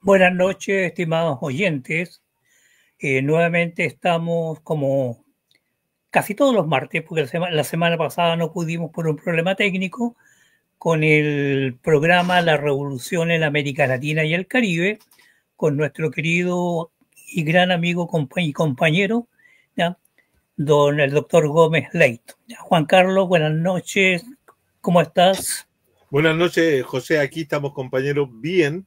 Buenas noches, estimados oyentes. Nuevamente estamos como casi todos los martes, porque la semana pasada no pudimos por un problema técnico, con el programa La Revolución en América Latina y el Caribe, con nuestro querido y gran amigo y compañero, ¿ya? El doctor Gómez Leito. Juan Carlos, buenas noches, ¿cómo estás? Buenas noches, José. Aquí estamos, compañeros, bien,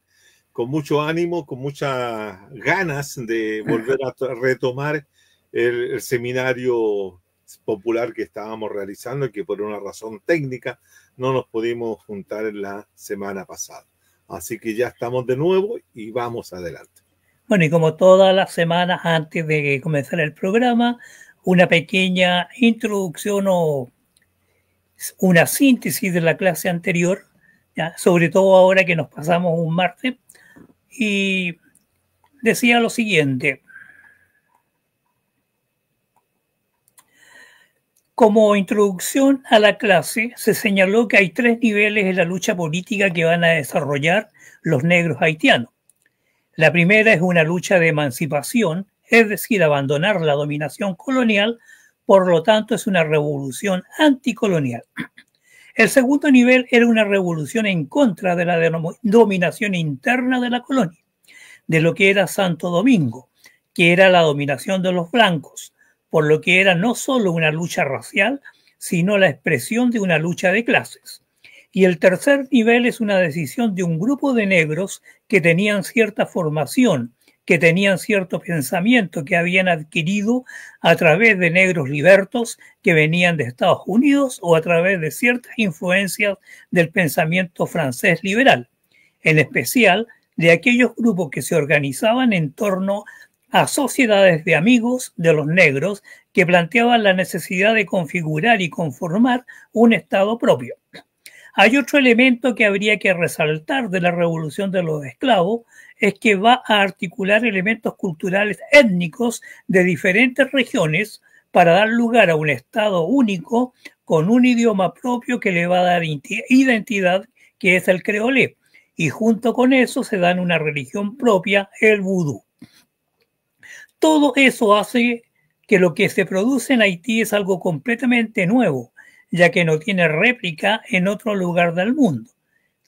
con mucho ánimo, con muchas ganas de volver a retomar el seminario popular que estábamos realizando y que por una razón técnica no nos pudimos juntar en la semana pasada. Así que ya estamos de nuevo y vamos adelante. Bueno, y como todas las semanas antes de comenzar el programa, una pequeña introducción o una síntesis de la clase anterior, ¿ya? Sobre todo ahora que nos pasamos un martes, y decía lo siguiente. Como introducción a la clase, se señaló que hay 3 niveles en la lucha política que van a desarrollar los negros haitianos. La primera es una lucha de emancipación, es decir, abandonar la dominación colonial, por lo tanto es una revolución anticolonial. El segundo nivel era una revolución en contra de la dominación interna de la colonia, de lo que era Santo Domingo, que era la dominación de los blancos, por lo que era no solo una lucha racial, sino la expresión de una lucha de clases. Y el tercer nivel es una decisión de un grupo de negros que tenían cierta formación, que tenían cierto pensamiento que habían adquirido a través de negros libertos que venían de Estados Unidos o a través de ciertas influencias del pensamiento francés liberal, en especial de aquellos grupos que se organizaban en torno a sociedades de amigos de los negros que planteaban la necesidad de configurar y conformar un Estado propio. Hay otro elemento que habría que resaltar de la revolución de los esclavos, es que va a articular elementos culturales étnicos de diferentes regiones para dar lugar a un Estado único con un idioma propio que le va a dar identidad, que es el creolé. Y junto con eso se dan una religión propia, el vudú. Todo eso hace que lo que se produce en Haití es algo completamente nuevo, ya que no tiene réplica en otro lugar del mundo.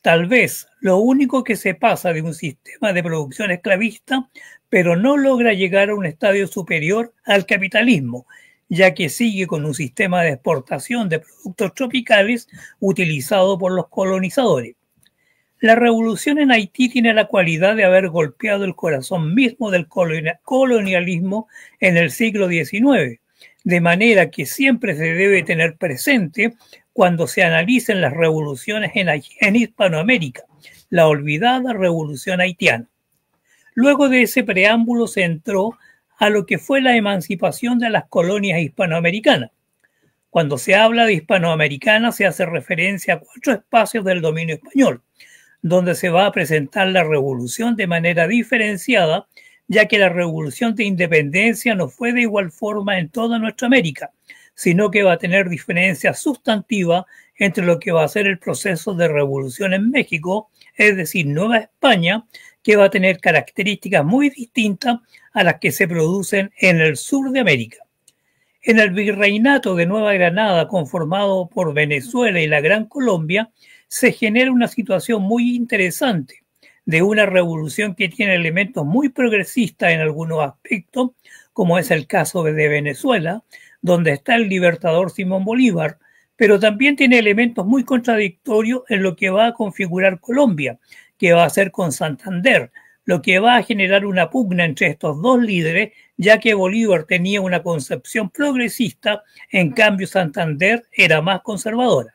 Tal vez lo único que se pasa de un sistema de producción esclavista, pero no logra llegar a un estadio superior al capitalismo, ya que sigue con un sistema de exportación de productos tropicales utilizado por los colonizadores. La revolución en Haití tiene la cualidad de haber golpeado el corazón mismo del colonialismo en el siglo XIX, de manera que siempre se debe tener presente cuando se analicen las revoluciones en Hispanoamérica, la olvidada revolución haitiana. Luego de ese preámbulo se entró a lo que fue la emancipación de las colonias hispanoamericanas. Cuando se habla de hispanoamericana se hace referencia a 4 espacios del dominio español, donde se va a presentar la revolución de manera diferenciada, ya que la revolución de independencia no fue de igual forma en toda nuestra América, sino que va a tener diferencias sustantivas entre lo que va a ser el proceso de revolución en México, es decir, Nueva España, que va a tener características muy distintas a las que se producen en el sur de América. En el virreinato de Nueva Granada, conformado por Venezuela y la Gran Colombia, se genera una situación muy interesante de una revolución que tiene elementos muy progresistas en algunos aspectos, como es el caso de Venezuela, donde está el libertador Simón Bolívar, pero también tiene elementos muy contradictorios en lo que va a configurar Colombia, que va a hacer con Santander, lo que va a generar una pugna entre estos dos líderes, ya que Bolívar tenía una concepción progresista, en cambio Santander era más conservadora.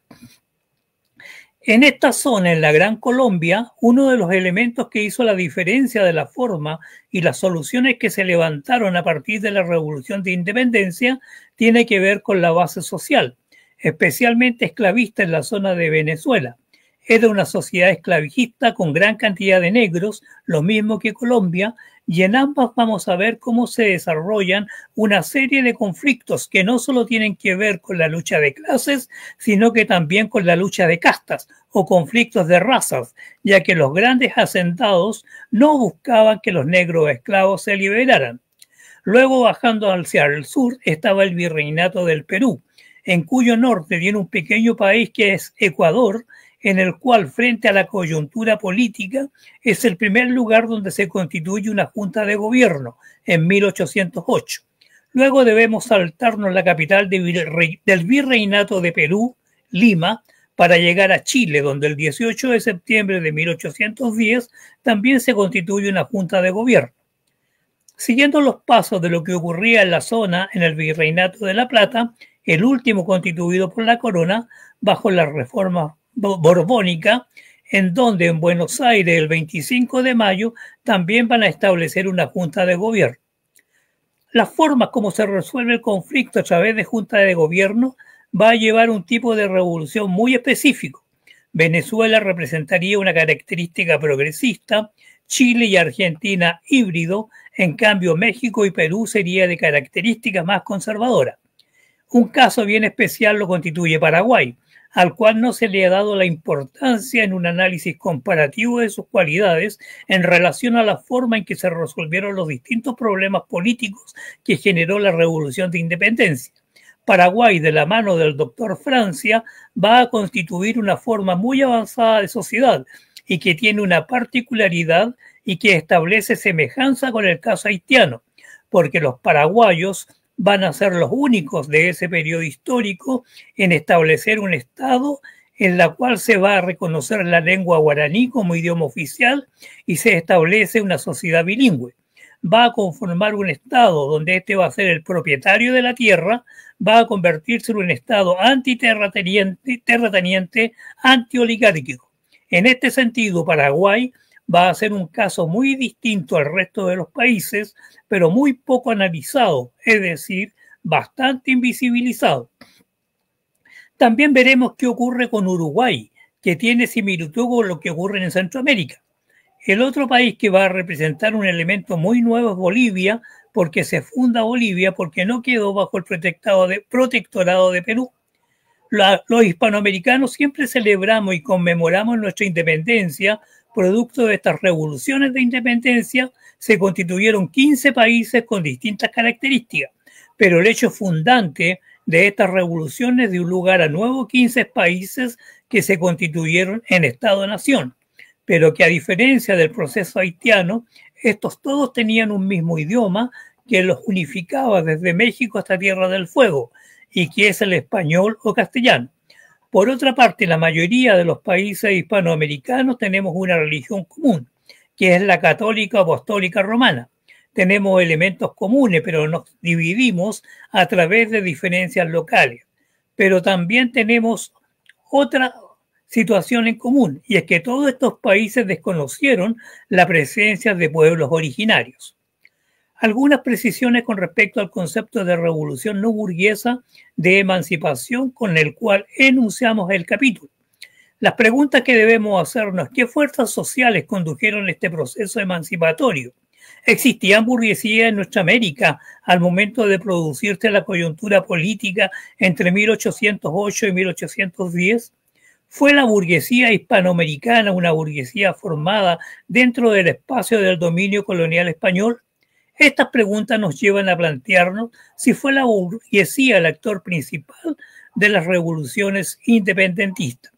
En esta zona, en la Gran Colombia, uno de los elementos que hizo la diferencia de la forma y las soluciones que se levantaron a partir de la Revolución de Independencia tiene que ver con la base social, especialmente esclavista en la zona de Venezuela. Era una sociedad esclavista con gran cantidad de negros, lo mismo que Colombia, y en ambas vamos a ver cómo se desarrollan una serie de conflictos que no solo tienen que ver con la lucha de clases, sino que también con la lucha de castas o conflictos de razas, ya que los grandes hacendados no buscaban que los negros esclavos se liberaran. Luego, bajando hacia el sur, estaba el Virreinato del Perú, en cuyo norte tiene un pequeño país que es Ecuador, en el cual, frente a la coyuntura política, es el primer lugar donde se constituye una junta de gobierno, en 1808. Luego debemos saltarnos la capital del Virreinato de Perú, Lima, para llegar a Chile, donde el 18 de septiembre de 1810 también se constituye una junta de gobierno. Siguiendo los pasos de lo que ocurría en la zona en el Virreinato de La Plata, el último constituido por la corona, bajo la reforma borbónica, en donde en Buenos Aires el 25 de mayo también van a establecer una junta de gobierno. Las formas como se resuelve el conflicto a través de junta de gobierno va a llevar un tipo de revolución muy específico. Venezuela representaría una característica progresista, Chile y Argentina híbrido, en cambio México y Perú sería de características más conservadoras. Un caso bien especial lo constituye Paraguay, al cual no se le ha dado la importancia en un análisis comparativo de sus cualidades en relación a la forma en que se resolvieron los distintos problemas políticos que generó la Revolución de Independencia. Paraguay, de la mano del doctor Francia, va a constituir una forma muy avanzada de sociedad y que tiene una particularidad y que establece semejanza con el caso haitiano, porque los paraguayos van a ser los únicos de ese periodo histórico en establecer un Estado en la cual se va a reconocer la lengua guaraní como idioma oficial y se establece una sociedad bilingüe. Va a conformar un Estado donde este va a ser el propietario de la tierra, va a convertirse en un Estado antiterrateniente, antioligárquico. En este sentido, Paraguay va a ser un caso muy distinto al resto de los países, pero muy poco analizado, es decir, bastante invisibilizado. También veremos qué ocurre con Uruguay, que tiene similitud con lo que ocurre en Centroamérica. El otro país que va a representar un elemento muy nuevo es Bolivia, porque se funda Bolivia porque no quedó bajo el protectorado de Perú. Los hispanoamericanos siempre celebramos y conmemoramos nuestra independencia. Producto de estas revoluciones de independencia, se constituyeron 15 países con distintas características, pero el hecho fundante de estas revoluciones dio lugar a nuevos 15 países que se constituyeron en Estado-nación, pero que a diferencia del proceso haitiano, estos todos tenían un mismo idioma que los unificaba desde México hasta Tierra del Fuego, y que es el español o castellano. Por otra parte, la mayoría de los países hispanoamericanos tenemos una religión común, que es la católica apostólica romana. Tenemos elementos comunes, pero nos dividimos a través de diferencias locales. Pero también tenemos otra situación en común, y es que todos estos países desconocieron la presencia de pueblos originarios. Algunas precisiones con respecto al concepto de revolución no burguesa de emancipación con el cual enunciamos el capítulo. Las preguntas que debemos hacernos: ¿qué fuerzas sociales condujeron este proceso emancipatorio? ¿Existían burguesías en nuestra América al momento de producirse la coyuntura política entre 1808 y 1810? ¿Fue la burguesía hispanoamericana una burguesía formada dentro del espacio del dominio colonial español? Estas preguntas nos llevan a plantearnos si fue la burguesía el actor principal de las revoluciones independentistas.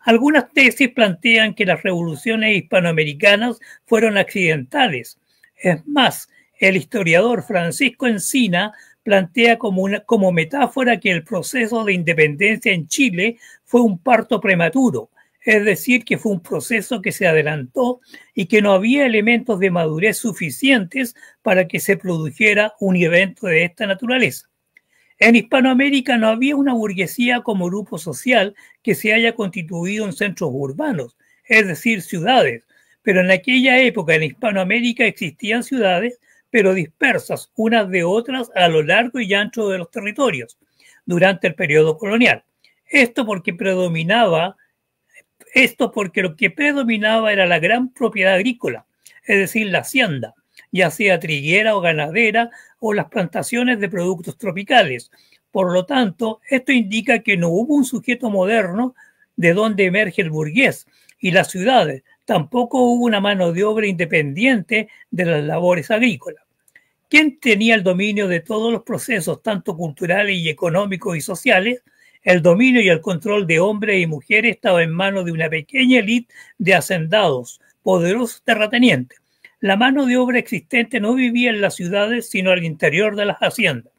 Algunas tesis plantean que las revoluciones hispanoamericanas fueron accidentales. Es más, el historiador Francisco Encina plantea como metáfora que el proceso de independencia en Chile fue un parto prematuro, es decir, que fue un proceso que se adelantó y que no había elementos de madurez suficientes para que se produjera un evento de esta naturaleza. En Hispanoamérica no había una burguesía como grupo social que se haya constituido en centros urbanos, es decir, ciudades, pero en aquella época en Hispanoamérica existían ciudades, pero dispersas unas de otras a lo largo y ancho de los territorios durante el periodo colonial. Esto porque lo que predominaba era la gran propiedad agrícola, es decir, la hacienda, ya sea triguera o ganadera, o las plantaciones de productos tropicales. Por lo tanto, esto indica que no hubo un sujeto moderno de donde emerge el burgués y las ciudades. Tampoco hubo una mano de obra independiente de las labores agrícolas. ¿Quién tenía el dominio de todos los procesos, tanto culturales y económicos y sociales? El dominio y el control de hombres y mujeres estaba en manos de una pequeña élite de hacendados, poderosos terratenientes. La mano de obra existente no vivía en las ciudades, sino al interior de las haciendas.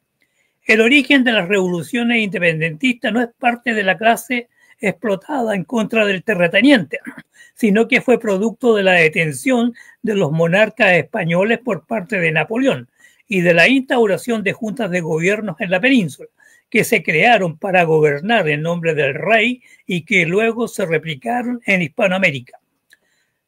El origen de las revoluciones independentistas no es parte de la clase explotada en contra del terrateniente, sino que fue producto de la detención de los monarcas españoles por parte de Napoleón y de la instauración de juntas de gobiernos en la península, que se crearon para gobernar en nombre del rey y que luego se replicaron en Hispanoamérica.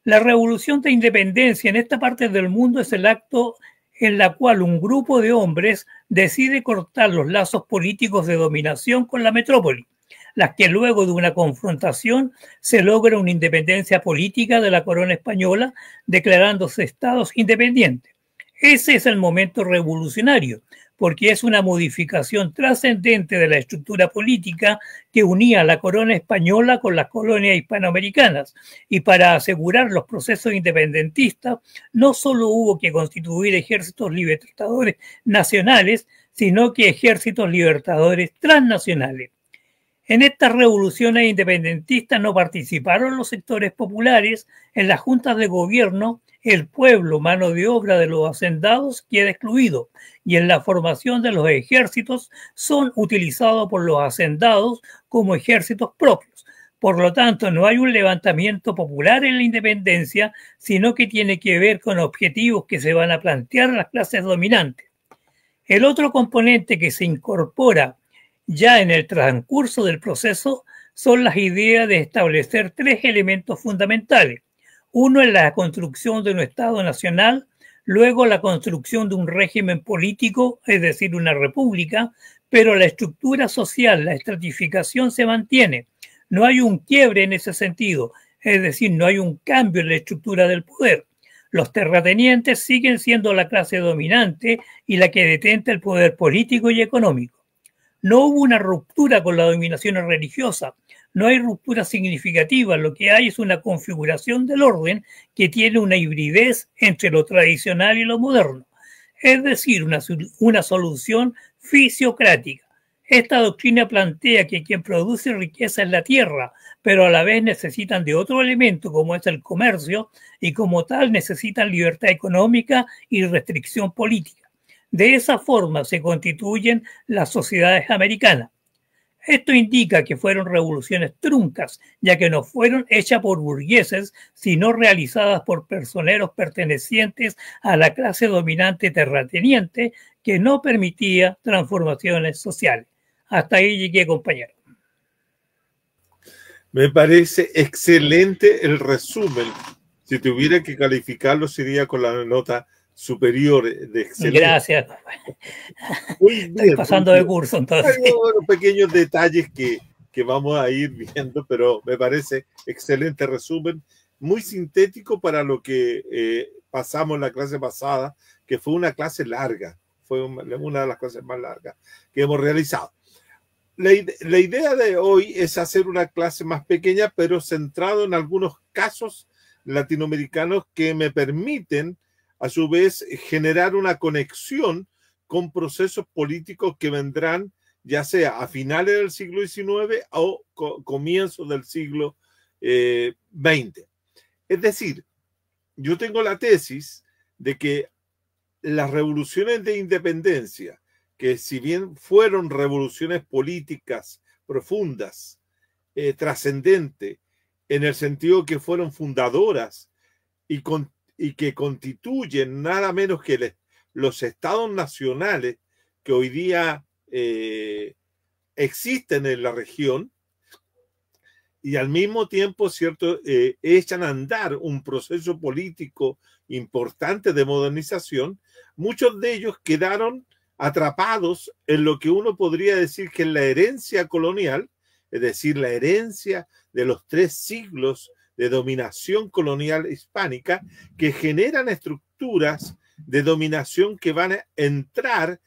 La revolución de independencia en esta parte del mundo es el acto en la cual un grupo de hombres decide cortar los lazos políticos de dominación con la metrópoli, las que luego de una confrontación se logra una independencia política de la corona española, declarándose estados independientes. Ese es el momento revolucionario, porque es una modificación trascendente de la estructura política que unía a la corona española con las colonias hispanoamericanas. Y para asegurar los procesos independentistas, no solo hubo que constituir ejércitos libertadores nacionales, sino que ejércitos libertadores transnacionales. En estas revoluciones independentistas no participaron los sectores populares. En las juntas de gobierno, el pueblo, mano de obra de los hacendados, queda excluido, y en la formación de los ejércitos son utilizados por los hacendados como ejércitos propios. Por lo tanto, no hay un levantamiento popular en la independencia, sino que tiene que ver con objetivos que se van a plantear las clases dominantes. El otro componente que se incorpora ya en el transcurso del proceso son las ideas de establecer tres elementos fundamentales. Uno es la construcción de un Estado nacional, luego la construcción de un régimen político, es decir, una república, pero la estructura social, la estratificación se mantiene. No hay un quiebre en ese sentido, es decir, no hay un cambio en la estructura del poder. Los terratenientes siguen siendo la clase dominante y la que detenta el poder político y económico. No hubo una ruptura con la dominación religiosa, no hay ruptura significativa, lo que hay es una configuración del orden que tiene una hibridez entre lo tradicional y lo moderno, es decir, una solución fisiocrática. Esta doctrina plantea que quien produce riqueza es la tierra, pero a la vez necesitan de otro elemento como es el comercio y como tal necesitan libertad económica y restricción política. De esa forma se constituyen las sociedades americanas. Esto indica que fueron revoluciones truncas, ya que no fueron hechas por burgueses, sino realizadas por personeros pertenecientes a la clase dominante terrateniente que no permitía transformaciones sociales. Hasta ahí llegué, compañero. Me parece excelente el resumen. Si tuviera que calificarlo sería con la nota superior de excelente. Gracias. Muy bien. Estoy pasando de curso, entonces. Hay unos pequeños detalles que vamos a ir viendo, pero me parece excelente resumen, muy sintético para lo que pasamos en la clase pasada, que fue una clase larga, fue una de las clases más largas que hemos realizado. La idea de hoy es hacer una clase más pequeña, pero centrado en algunos casos latinoamericanos que me permiten, a su vez, generar una conexión con procesos políticos que vendrán ya sea a finales del siglo XIX o comienzos del siglo XX. Es decir, yo tengo la tesis de que las revoluciones de independencia, que si bien fueron revoluciones políticas profundas, trascendentes, en el sentido que fueron fundadoras y que constituyen nada menos que los estados nacionales que hoy día existen en la región, y al mismo tiempo, ¿cierto?, echan a andar un proceso político importante de modernización. Muchos de ellos quedaron atrapados en lo que uno podría decir que es la herencia colonial, es decir, la herencia de los 3 siglos de dominación colonial hispánica, que generan estructuras de dominación que van a entrar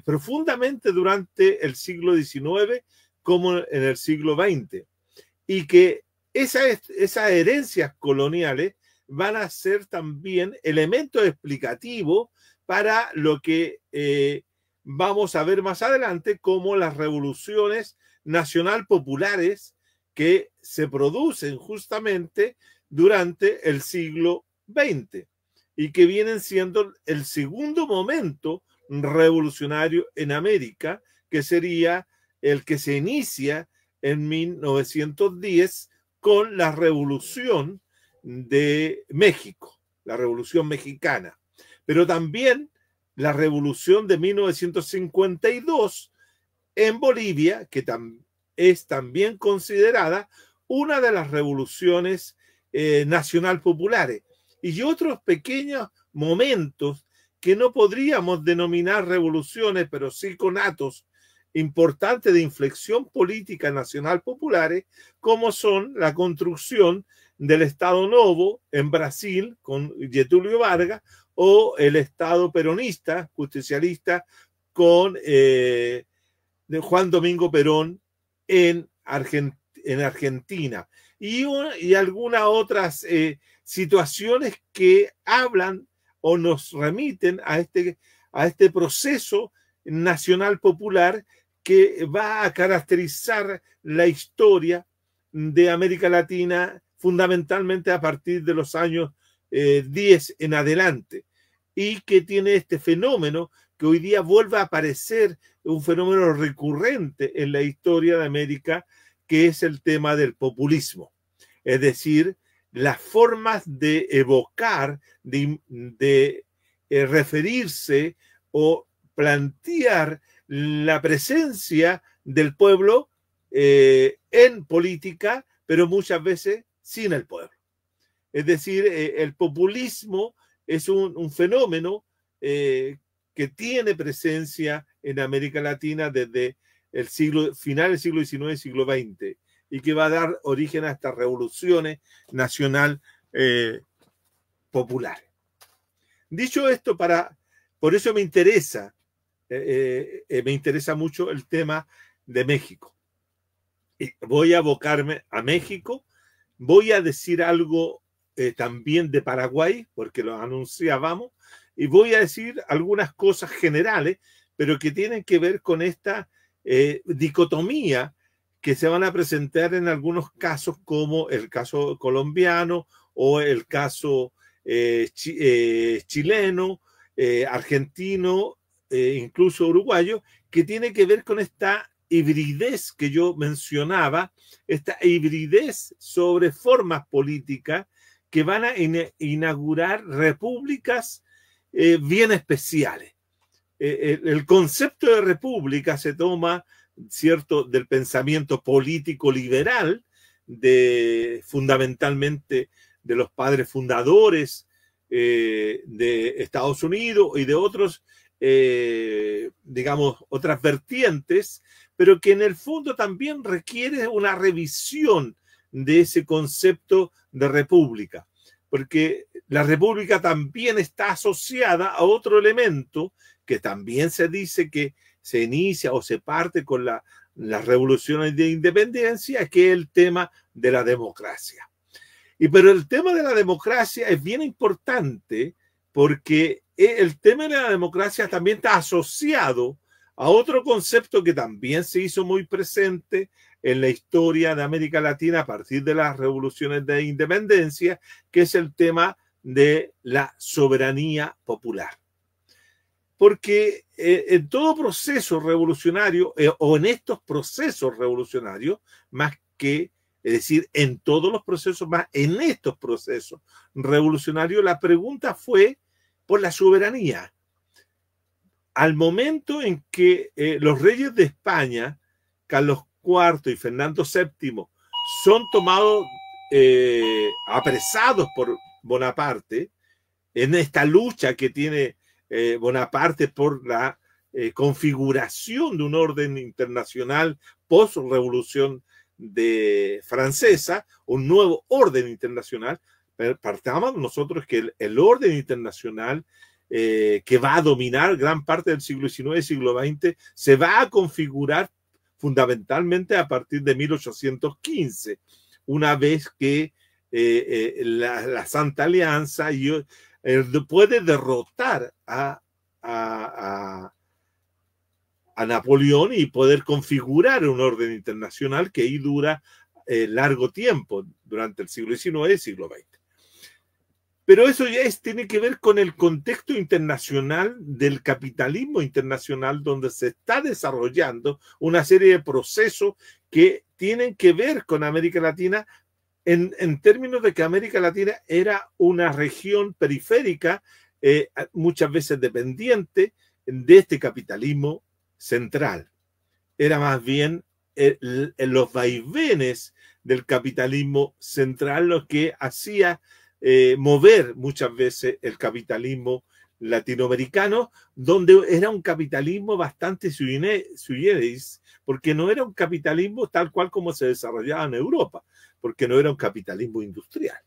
profundamente durante el siglo XIX como en el siglo XX, y que esas herencias coloniales van a ser también elementos explicativos para lo que vamos a ver más adelante, como las revoluciones nacional populares que se producen justamente durante el siglo XX y que vienen siendo el segundo momento revolucionario en América, que sería el que se inicia en 1910 con la Revolución de México, la Revolución Mexicana, pero también la Revolución de 1952 en Bolivia, que es también considerada una de las revoluciones nacional populares, y otros pequeños momentos que no podríamos denominar revoluciones, pero sí conatos importantes de inflexión política nacional populares, como son la construcción del Estado Novo en Brasil con Getúlio Vargas, o el Estado peronista, justicialista, con Juan Domingo Perón en Argentina, y algunas otras situaciones que hablan o nos remiten a este proceso nacional popular que va a caracterizar la historia de América Latina fundamentalmente a partir de los años 10 en adelante, y que tiene este fenómeno que hoy día vuelve a aparecer, un fenómeno recurrente en la historia de América, que es el tema del populismo. Es decir, las formas de evocar, de referirse o plantear la presencia del pueblo en política, pero muchas veces sin el pueblo. Es decir, el populismo es un fenómeno que tiene presencia en América Latina desde el final del siglo XIX y siglo XX, y que va a dar origen a estas revoluciones nacional populares. Dicho esto, por eso me interesa mucho el tema de México. Y voy a abocarme a México, voy a decir algo también de Paraguay, porque lo anunciábamos, y voy a decir algunas cosas generales, pero que tienen que ver con esta dicotomía que se van a presentar en algunos casos, como el caso colombiano o el caso chileno, argentino, incluso uruguayo, que tiene que ver con esta hibridez que yo mencionaba, esta hibridez sobre formas políticas que van a inaugurar repúblicas bien especiales. El concepto de república se toma, ¿cierto?, del pensamiento político liberal, fundamentalmente de los padres fundadores de Estados Unidos y de otros, digamos, otras vertientes, pero que en el fondo también requiere una revisión de ese concepto de república, porque la república también está asociada a otro elemento que también se dice que se inicia o se parte con las revoluciones de independencia, que es el tema de la democracia. Pero el tema de la democracia es bien importante, porque el tema de la democracia también está asociado a otro concepto que también se hizo muy presente en la historia de América Latina a partir de las revoluciones de independencia, que es el tema de la soberanía popular. Porque en todo proceso revolucionario, o en estos procesos revolucionarios, más que, es decir, en todos los procesos, más en estos procesos revolucionarios, la pregunta fue por la soberanía. Al momento en que los reyes de España, Carlos IV y Fernando VII, son tomados, apresados por Bonaparte, en esta lucha que tiene Bonaparte por la configuración de un orden internacional post-revolución francesa, un nuevo orden internacional. Partamos nosotros que el orden internacional que va a dominar gran parte del siglo XIX y siglo XX, se va a configurar fundamentalmente a partir de 1815, una vez que la Santa Alianza puede derrotar a Napoleón y poder configurar un orden internacional que ahí dura largo tiempo, durante el siglo XIX y el siglo XX. Pero eso ya tiene que ver con el contexto internacional del capitalismo internacional, donde se está desarrollando una serie de procesos que tienen que ver con América Latina en términos de que América Latina era una región periférica, muchas veces dependiente de este capitalismo central. Era más bien los vaivenes del capitalismo central lo que hacía mover muchas veces el capitalismo latinoamericano, donde era un capitalismo bastante sui generis, porque no era un capitalismo tal cual como se desarrollaba en Europa, porque no era un capitalismo industrial.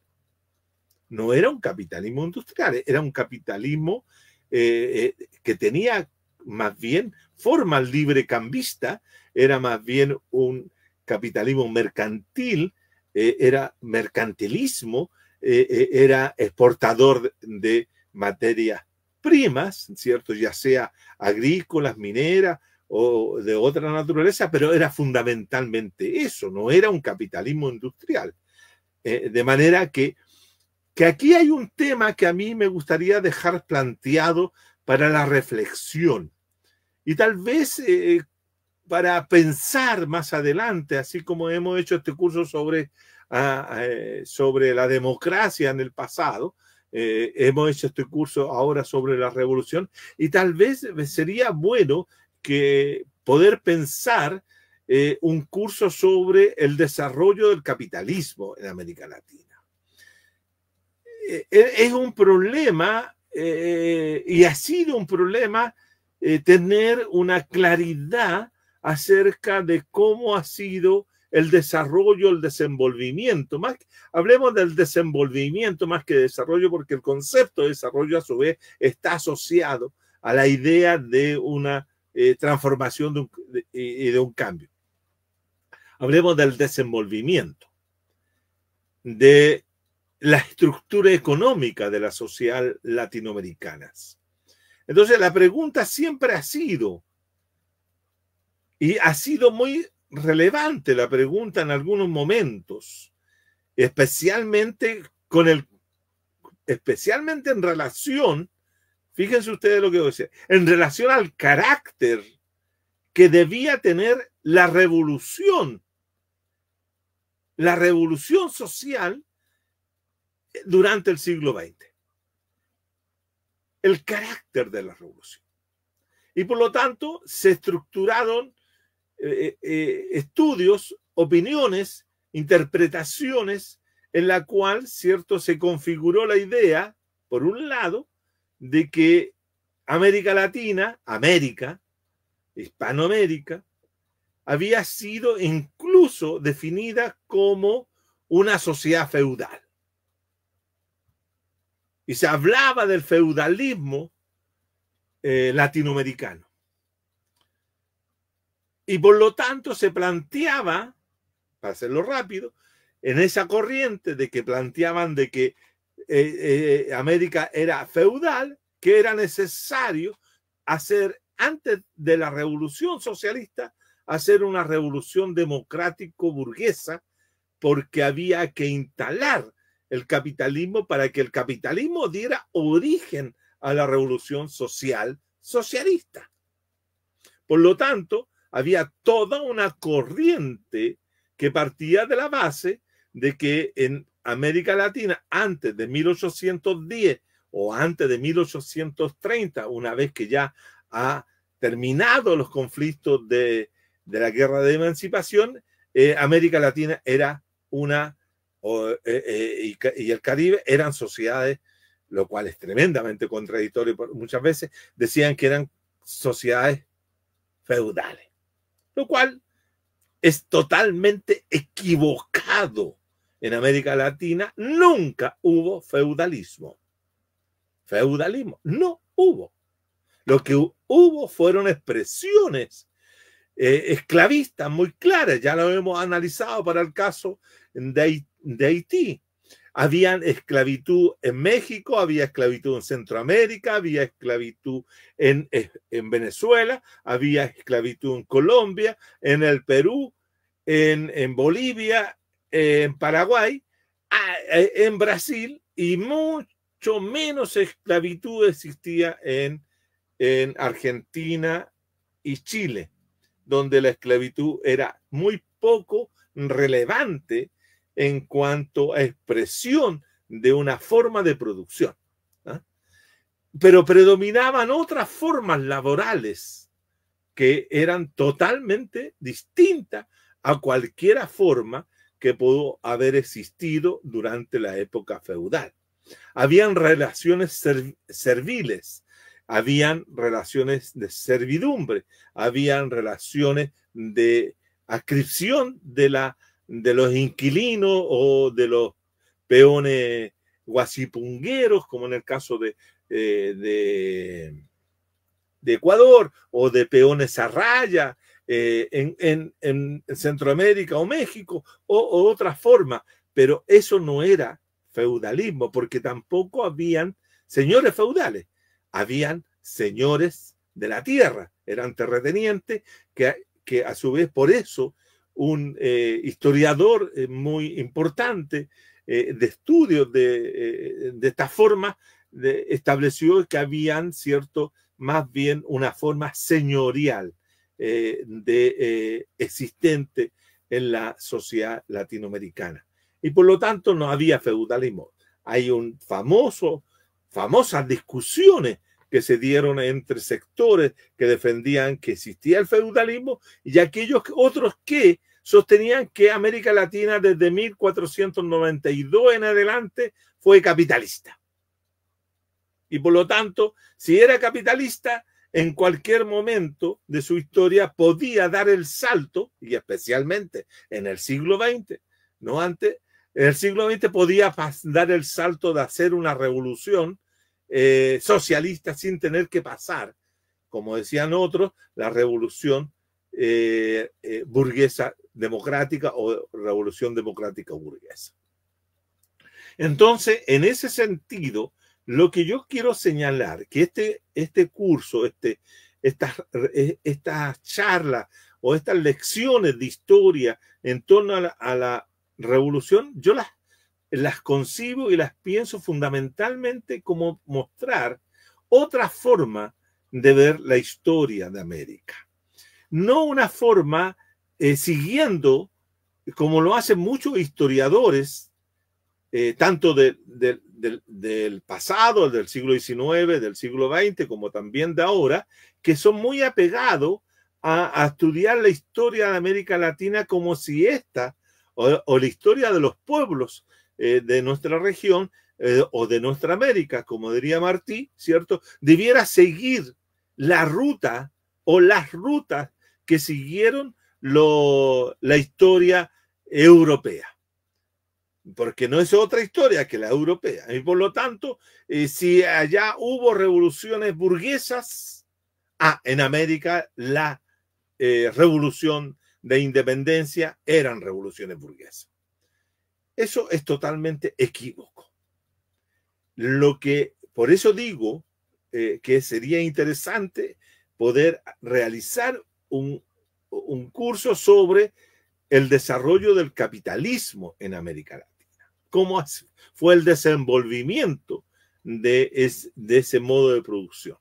No era un capitalismo industrial, era un capitalismo que tenía más bien forma librecambista, era más bien un capitalismo mercantil, era mercantilismo, era exportador de materias primas, ¿cierto? Ya sea agrícolas, mineras o de otra naturaleza, pero era fundamentalmente eso, no era un capitalismo industrial. De manera que aquí hay un tema que a mí me gustaría dejar planteado para la reflexión y tal vez para pensar más adelante, así como hemos hecho este curso sobre la democracia en el pasado, hemos hecho este curso ahora sobre la revolución, y tal vez sería bueno que poder pensar un curso sobre el desarrollo del capitalismo en América Latina. Es un problema y ha sido un problema tener una claridad acerca de cómo ha sido el desarrollo, el desenvolvimiento. Hablemos del desenvolvimiento más que desarrollo, porque el concepto de desarrollo a su vez está asociado a la idea de una transformación y de un cambio. Hablemos del desenvolvimiento, de la estructura económica de la sociedad latinoamericanas. Entonces la pregunta siempre ha sido, y ha sido muy relevante la pregunta en algunos momentos, especialmente en relación, fíjense ustedes lo que voy a decir, en relación al carácter que debía tener la revolución social durante el siglo XX. El carácter de la revolución. Y por lo tanto se estructuraron estudios, opiniones, interpretaciones en la cual, cierto, se configuró la idea, por un lado, de que América Latina, Hispanoamérica, había sido incluso definida como una sociedad feudal. Y se hablaba del feudalismo latinoamericano. Y por lo tanto se planteaba, para hacerlo rápido, en esa corriente de que planteaban de que América era feudal, que era necesario hacer, antes de la revolución socialista, hacer una revolución democrático-burguesa, porque había que instalar el capitalismo para que el capitalismo diera origen a la revolución social socialista. Por lo tanto, había toda una corriente que partía de la base de que en América Latina, antes de 1810 o antes de 1830, una vez que ya ha terminado los conflictos de la guerra de emancipación, América Latina era y el Caribe eran sociedades, lo cual es tremendamente contradictorio. Muchas veces decían que eran sociedades feudales, lo cual es totalmente equivocado. En América Latina nunca hubo feudalismo. Feudalismo, no. hubo. Lo que hubo fueron expresiones esclavistas muy claras. Ya lo hemos analizado para el caso de Haití. Había esclavitud en México, había esclavitud en Centroamérica, había esclavitud en Venezuela, había esclavitud en Colombia, en el Perú, en Bolivia, en Paraguay, en Brasil, y mucho menos esclavitud existía en Argentina y Chile, donde la esclavitud era muy poco relevante en cuanto a expresión de una forma de producción. ¿Ah? Pero predominaban otras formas laborales que eran totalmente distintas a cualquier forma que pudo haber existido durante la época feudal. Habían relaciones serviles, habían relaciones de servidumbre, habían relaciones de adscripción de los inquilinos o de los peones guasipungueros, como en el caso de Ecuador, o de peones a raya en Centroamérica o México, o otra forma. Pero eso no era feudalismo, porque tampoco habían señores feudales, habían señores de la tierra, eran terratenientes que a su vez, por eso un historiador muy importante de estudios de esta forma estableció que habían más bien una forma señorial existente en la sociedad latinoamericana. Y por lo tanto no había feudalismo. Hay famosas discusiones que se dieron entre sectores que defendían que existía el feudalismo y aquellos otros que sostenían que América Latina desde 1492 en adelante fue capitalista. Y por lo tanto, si era capitalista, en cualquier momento de su historia podía dar el salto, y especialmente en el siglo XX, no antes, en el siglo XX podía dar el salto de hacer una revolución socialista sin tener que pasar, como decían otros, la revolución burguesa democrática o revolución democrática burguesa. Entonces, en ese sentido, lo que yo quiero señalar, que este curso, estas charlas o estas lecciones de historia en torno a la revolución, yo las concibo y las pienso fundamentalmente como mostrar otra forma de ver la historia de América. No una forma siguiendo, como lo hacen muchos historiadores, tanto del pasado, del siglo XIX, del siglo XX, como también de ahora, que son muy apegados a estudiar la historia de América Latina como si esta, o la historia de los pueblos de nuestra región o de nuestra América, como diría Martí, ¿cierto?, debiera seguir la ruta o las rutas que siguieron la historia europea. Porque no es otra historia que la europea. Y por lo tanto, si allá hubo revoluciones burguesas, en América la revolución de independencia eran revoluciones burguesas. Eso es totalmente equívoco. Por eso digo que sería interesante poder realizar un curso sobre el desarrollo del capitalismo en América Latina. Cómo fue el desenvolvimiento de ese modo de producción,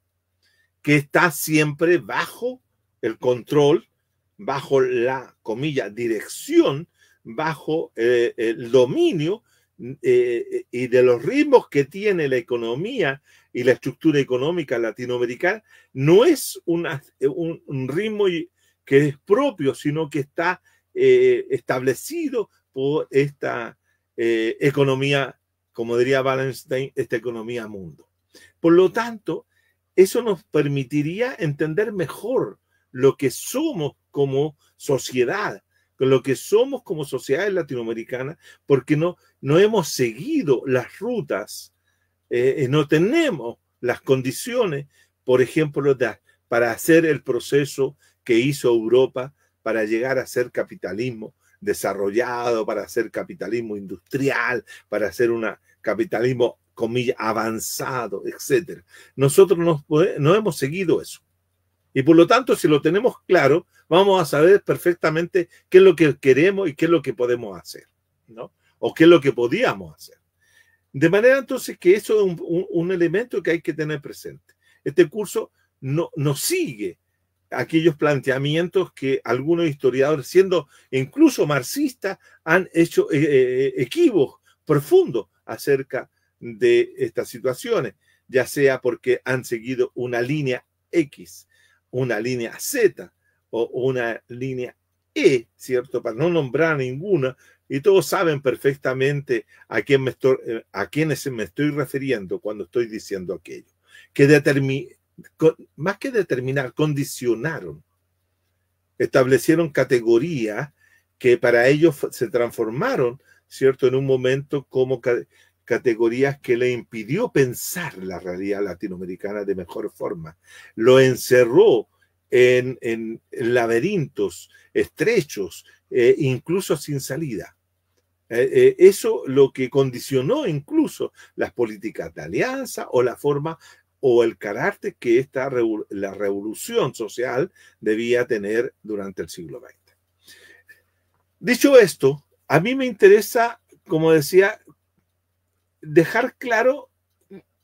que está siempre bajo el control, bajo la, comilla, dirección, bajo el dominio y de los ritmos que tiene la economía y la estructura económica latinoamericana. No es un ritmo que es propio, sino que está establecido por esta economía, como diría Wallenstein, esta economía mundo. Por lo tanto, eso nos permitiría entender mejor lo que somos como sociedad, lo que somos como sociedades latinoamericanas, porque no hemos seguido las rutas, no tenemos las condiciones, por ejemplo, para hacer el proceso que hizo Europa para llegar a ser capitalismo desarrollado, para hacer capitalismo industrial, para hacer un capitalismo, comillas, avanzado, etc. Nosotros no hemos seguido eso. Y por lo tanto, si lo tenemos claro, vamos a saber perfectamente qué es lo que queremos y qué es lo que podemos hacer, ¿no? O qué es lo que podíamos hacer. De manera entonces que eso es un elemento que hay que tener presente. Este curso no sigue aquellos planteamientos que algunos historiadores, siendo incluso marxistas, han hecho equívocos profundos acerca de estas situaciones, ya sea porque han seguido una línea X, una línea Z o una línea E, ¿cierto? Para no nombrar ninguna, y todos saben perfectamente a quiénes me estoy refiriendo cuando estoy diciendo aquello. Que más que determinar, condicionaron, establecieron categorías que para ellos se transformaron, ¿cierto?, en un momento como categorías que le impidió pensar la realidad latinoamericana de mejor forma. Lo encerró en laberintos estrechos, incluso sin salida. Eso lo que condicionó incluso las políticas de alianza o la forma o el carácter que la revolución social debía tener durante el siglo XX. Dicho esto, a mí me interesa, como decía, dejar claro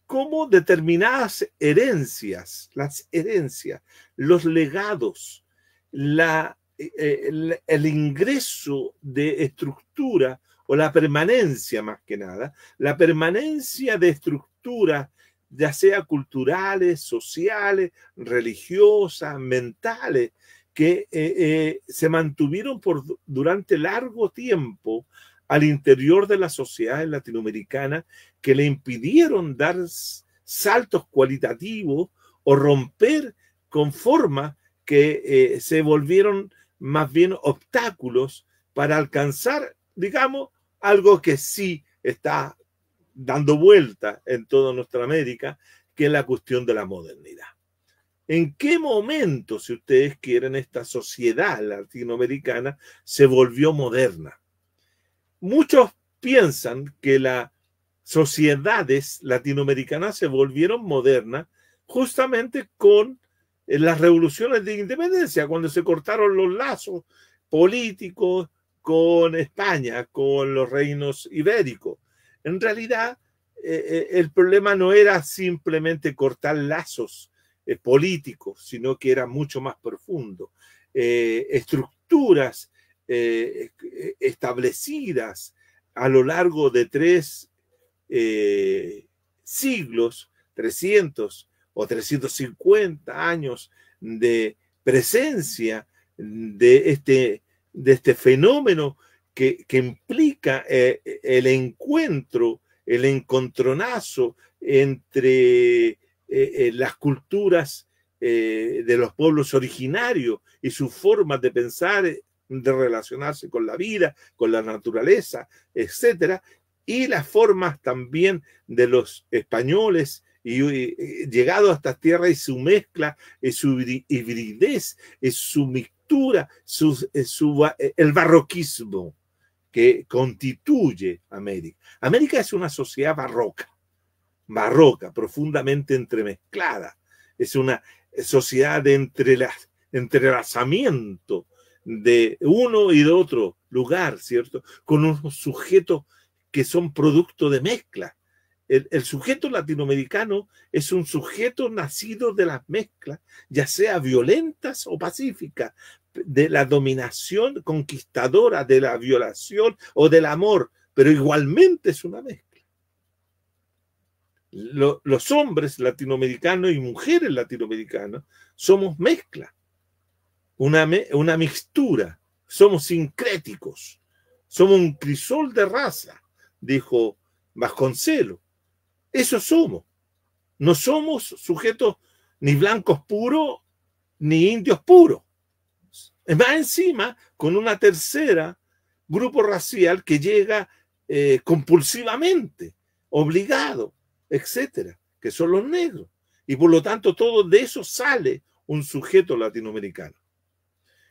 cómo determinadas herencias, las herencias, los legados, el ingreso de estructura o la permanencia más que nada, la permanencia de estructuras, ya sea culturales, sociales, religiosas, mentales, que se mantuvieron durante largo tiempo al interior de las sociedades latinoamericanas, que le impidieron dar saltos cualitativos o romper con formas que se volvieron más bien obstáculos para alcanzar, digamos, algo que sí está dando vuelta en toda nuestra América, que es la cuestión de la modernidad. ¿En qué momento, si ustedes quieren, esta sociedad latinoamericana se volvió moderna? Muchos piensan que las sociedades latinoamericanas se volvieron modernas justamente con las revoluciones de independencia, cuando se cortaron los lazos políticos con España, con los reinos ibéricos. En realidad, el problema no era simplemente cortar lazos políticos, sino que era mucho más profundo. Estructuras establecidas a lo largo de 3 siglos, 300 o 350 años de presencia de este fenómeno que implica el encuentro, el encontronazo entre las culturas de los pueblos originarios y sus formas de pensar, de relacionarse con la vida, con la naturaleza, etcétera, y las formas también de los españoles y llegado a estas tierras y su mezcla, su hibridez, su mixtura, el barroquismo que constituye América. América es una sociedad barroca, profundamente entremezclada. Es una sociedad de entrelazamiento de uno y de otro lugar, ¿cierto? Con unos sujetos que son producto de mezcla. El sujeto latinoamericano es un sujeto nacido de las mezclas, ya sea violentas o pacíficas, de la dominación conquistadora, de la violación o del amor, pero igualmente es una mezcla. Los hombres latinoamericanos y mujeres latinoamericanas somos mezcla, una mixtura, somos sincréticos, somos un crisol de raza, dijo Vasconcelos. Eso somos. No somos sujetos ni blancos puros ni indios puros. Es más, encima, con una tercera grupo racial que llega compulsivamente, obligado, etcétera, que son los negros. Y por lo tanto, todo de eso sale un sujeto latinoamericano.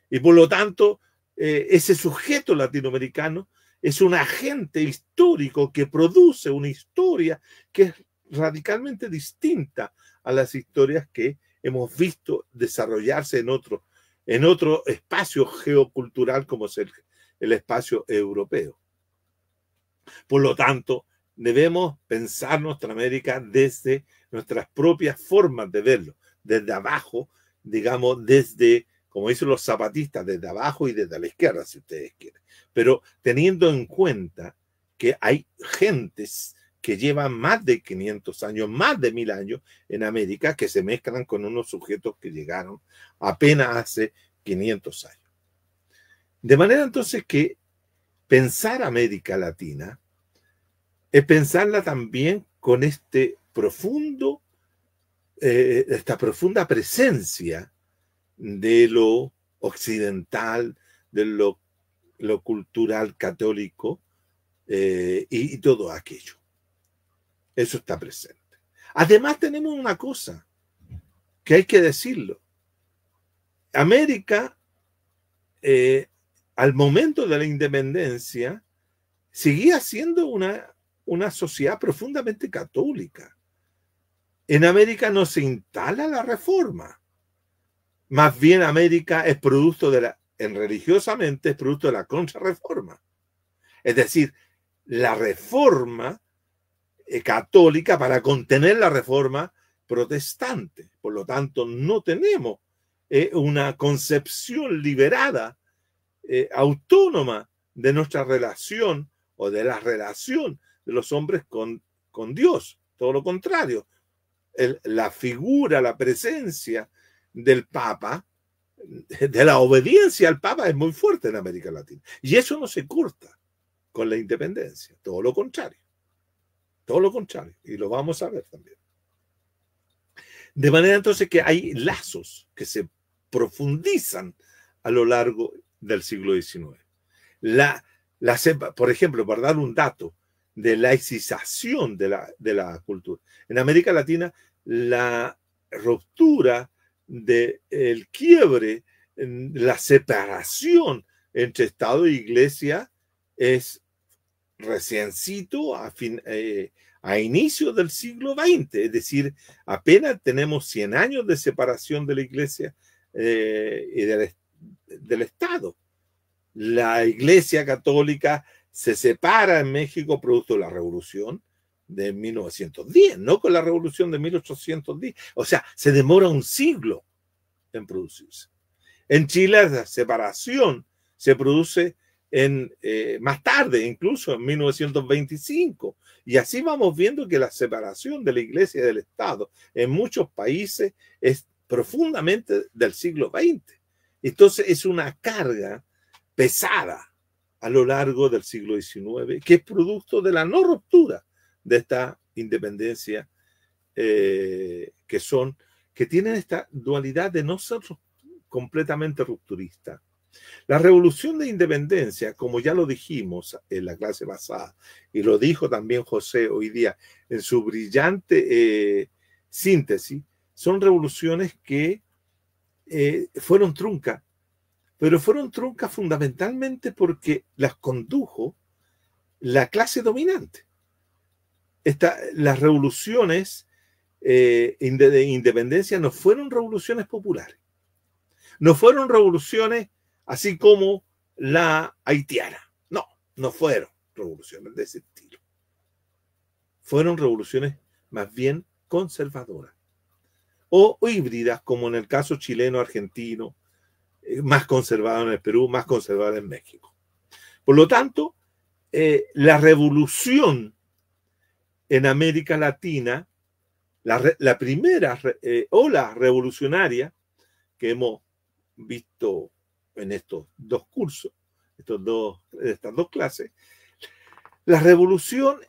Y por lo tanto, ese sujeto latinoamericano es un agente histórico que produce una historia que es radicalmente distinta a las historias que hemos visto desarrollarse en otro espacio geocultural como es el espacio europeo. Por lo tanto, debemos pensar nuestra América desde nuestras propias formas de verlo, desde abajo, digamos, desde, como dicen los zapatistas, desde abajo y desde la izquierda, si ustedes quieren. Pero teniendo en cuenta que hay gentes que llevan más de 500 años, más de 1000 años en América, que se mezclan con unos sujetos que llegaron apenas hace 500 años. De manera entonces que pensar América Latina es pensarla también con esta profunda presencia de lo occidental, de lo cultural católico y todo aquello. Eso está presente. Además tenemos una cosa que hay que decirlo. América, al momento de la independencia, seguía siendo una sociedad profundamente católica. En América no se instala la reforma. Más bien América es producto religiosamente es producto de la contrarreforma. Es decir, la reforma católica para contener la reforma protestante. Por lo tanto, no tenemos una concepción liberada, autónoma de nuestra relación o de la relación de los hombres con Dios. Todo lo contrario. La figura, la presencia del Papa, de la obediencia al Papa es muy fuerte en América Latina. Y eso no se corta con la independencia. Todo lo contrario. Todo lo contrario. Y lo vamos a ver también. De manera entonces que hay lazos que se profundizan a lo largo del siglo XIX. Por ejemplo, para dar un dato de laicización de la cultura. En América Latina, la ruptura del quiebre, la separación entre Estado e Iglesia es reciencito a inicios del siglo XX, es decir, apenas tenemos 100 años de separación de la Iglesia y del Estado. La Iglesia Católica se separa en México producto de la Revolución de 1910, no con la Revolución de 1810. O sea, se demora un siglo en producirse. En Chile la separación se produce más tarde, incluso en 1925. Y así vamos viendo que la separación de la Iglesia y del Estado en muchos países es profundamente del siglo XX. Entonces es una carga pesada a lo largo del siglo XIX, que es producto de la no ruptura de esta independencia, que tienen esta dualidad de no ser completamente rupturista. La revolución de independencia, como ya lo dijimos en la clase pasada, y lo dijo también José hoy día en su brillante síntesis, son revoluciones que fueron truncas, pero fueron truncas fundamentalmente porque las condujo la clase dominante. Las revoluciones de independencia no fueron revoluciones populares, no fueron revoluciones así como la haitiana. No fueron revoluciones de ese estilo. Fueron revoluciones más bien conservadoras o híbridas, como en el caso chileno-argentino, más conservado en el Perú, más conservado en México. Por lo tanto, la revolución en América Latina, la primera ola revolucionaria que hemos visto en estos dos cursos, estas dos clases, la revolución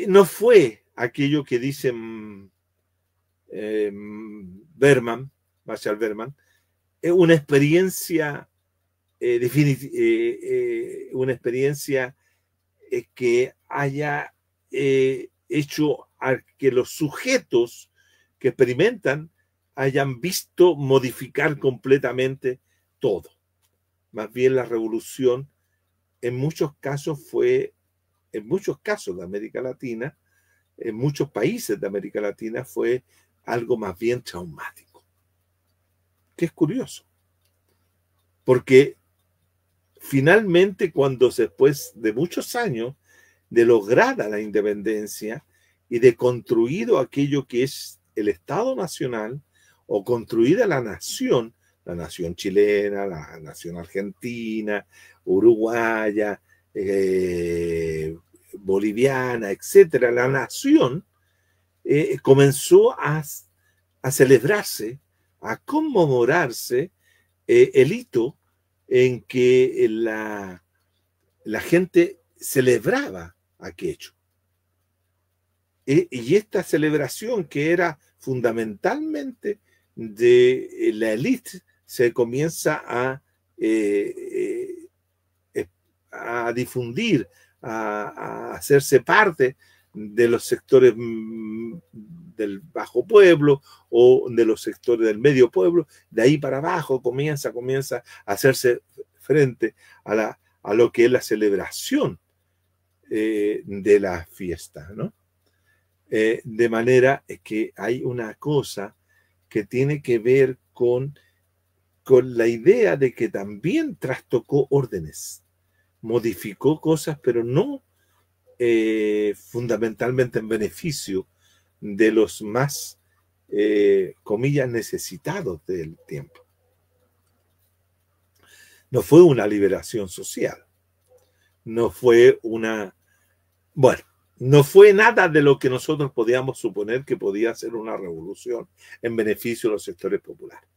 no fue aquello que dice Marshall Berman, una experiencia que haya hecho a que los sujetos que experimentan hayan visto modificar completamente todo. Más bien la revolución en muchos casos de América Latina, en muchos países de América Latina fue algo más bien traumático. Que es curioso, porque finalmente cuando después de muchos años de lograda la independencia y de construido aquello que es el Estado Nacional o construida la nación chilena, la nación argentina, uruguaya, boliviana, etcétera, la nación comenzó a celebrarse, a conmemorarse el hito en que la gente celebraba aquello. Y esta celebración, que era fundamentalmente de la élite, se comienza a difundir, a hacerse parte de los sectores del bajo pueblo o de los sectores del medio pueblo. De ahí para abajo comienza a hacerse frente a lo que es la celebración de la fiesta, ¿no? De manera que hay una cosa que tiene que ver con la idea de que también trastocó órdenes, modificó cosas, pero no fundamentalmente en beneficio de los más, comillas, necesitados del tiempo. No fue una liberación social, no fue no fue nada de lo que nosotros podíamos suponer que podía ser una revolución en beneficio de los sectores populares.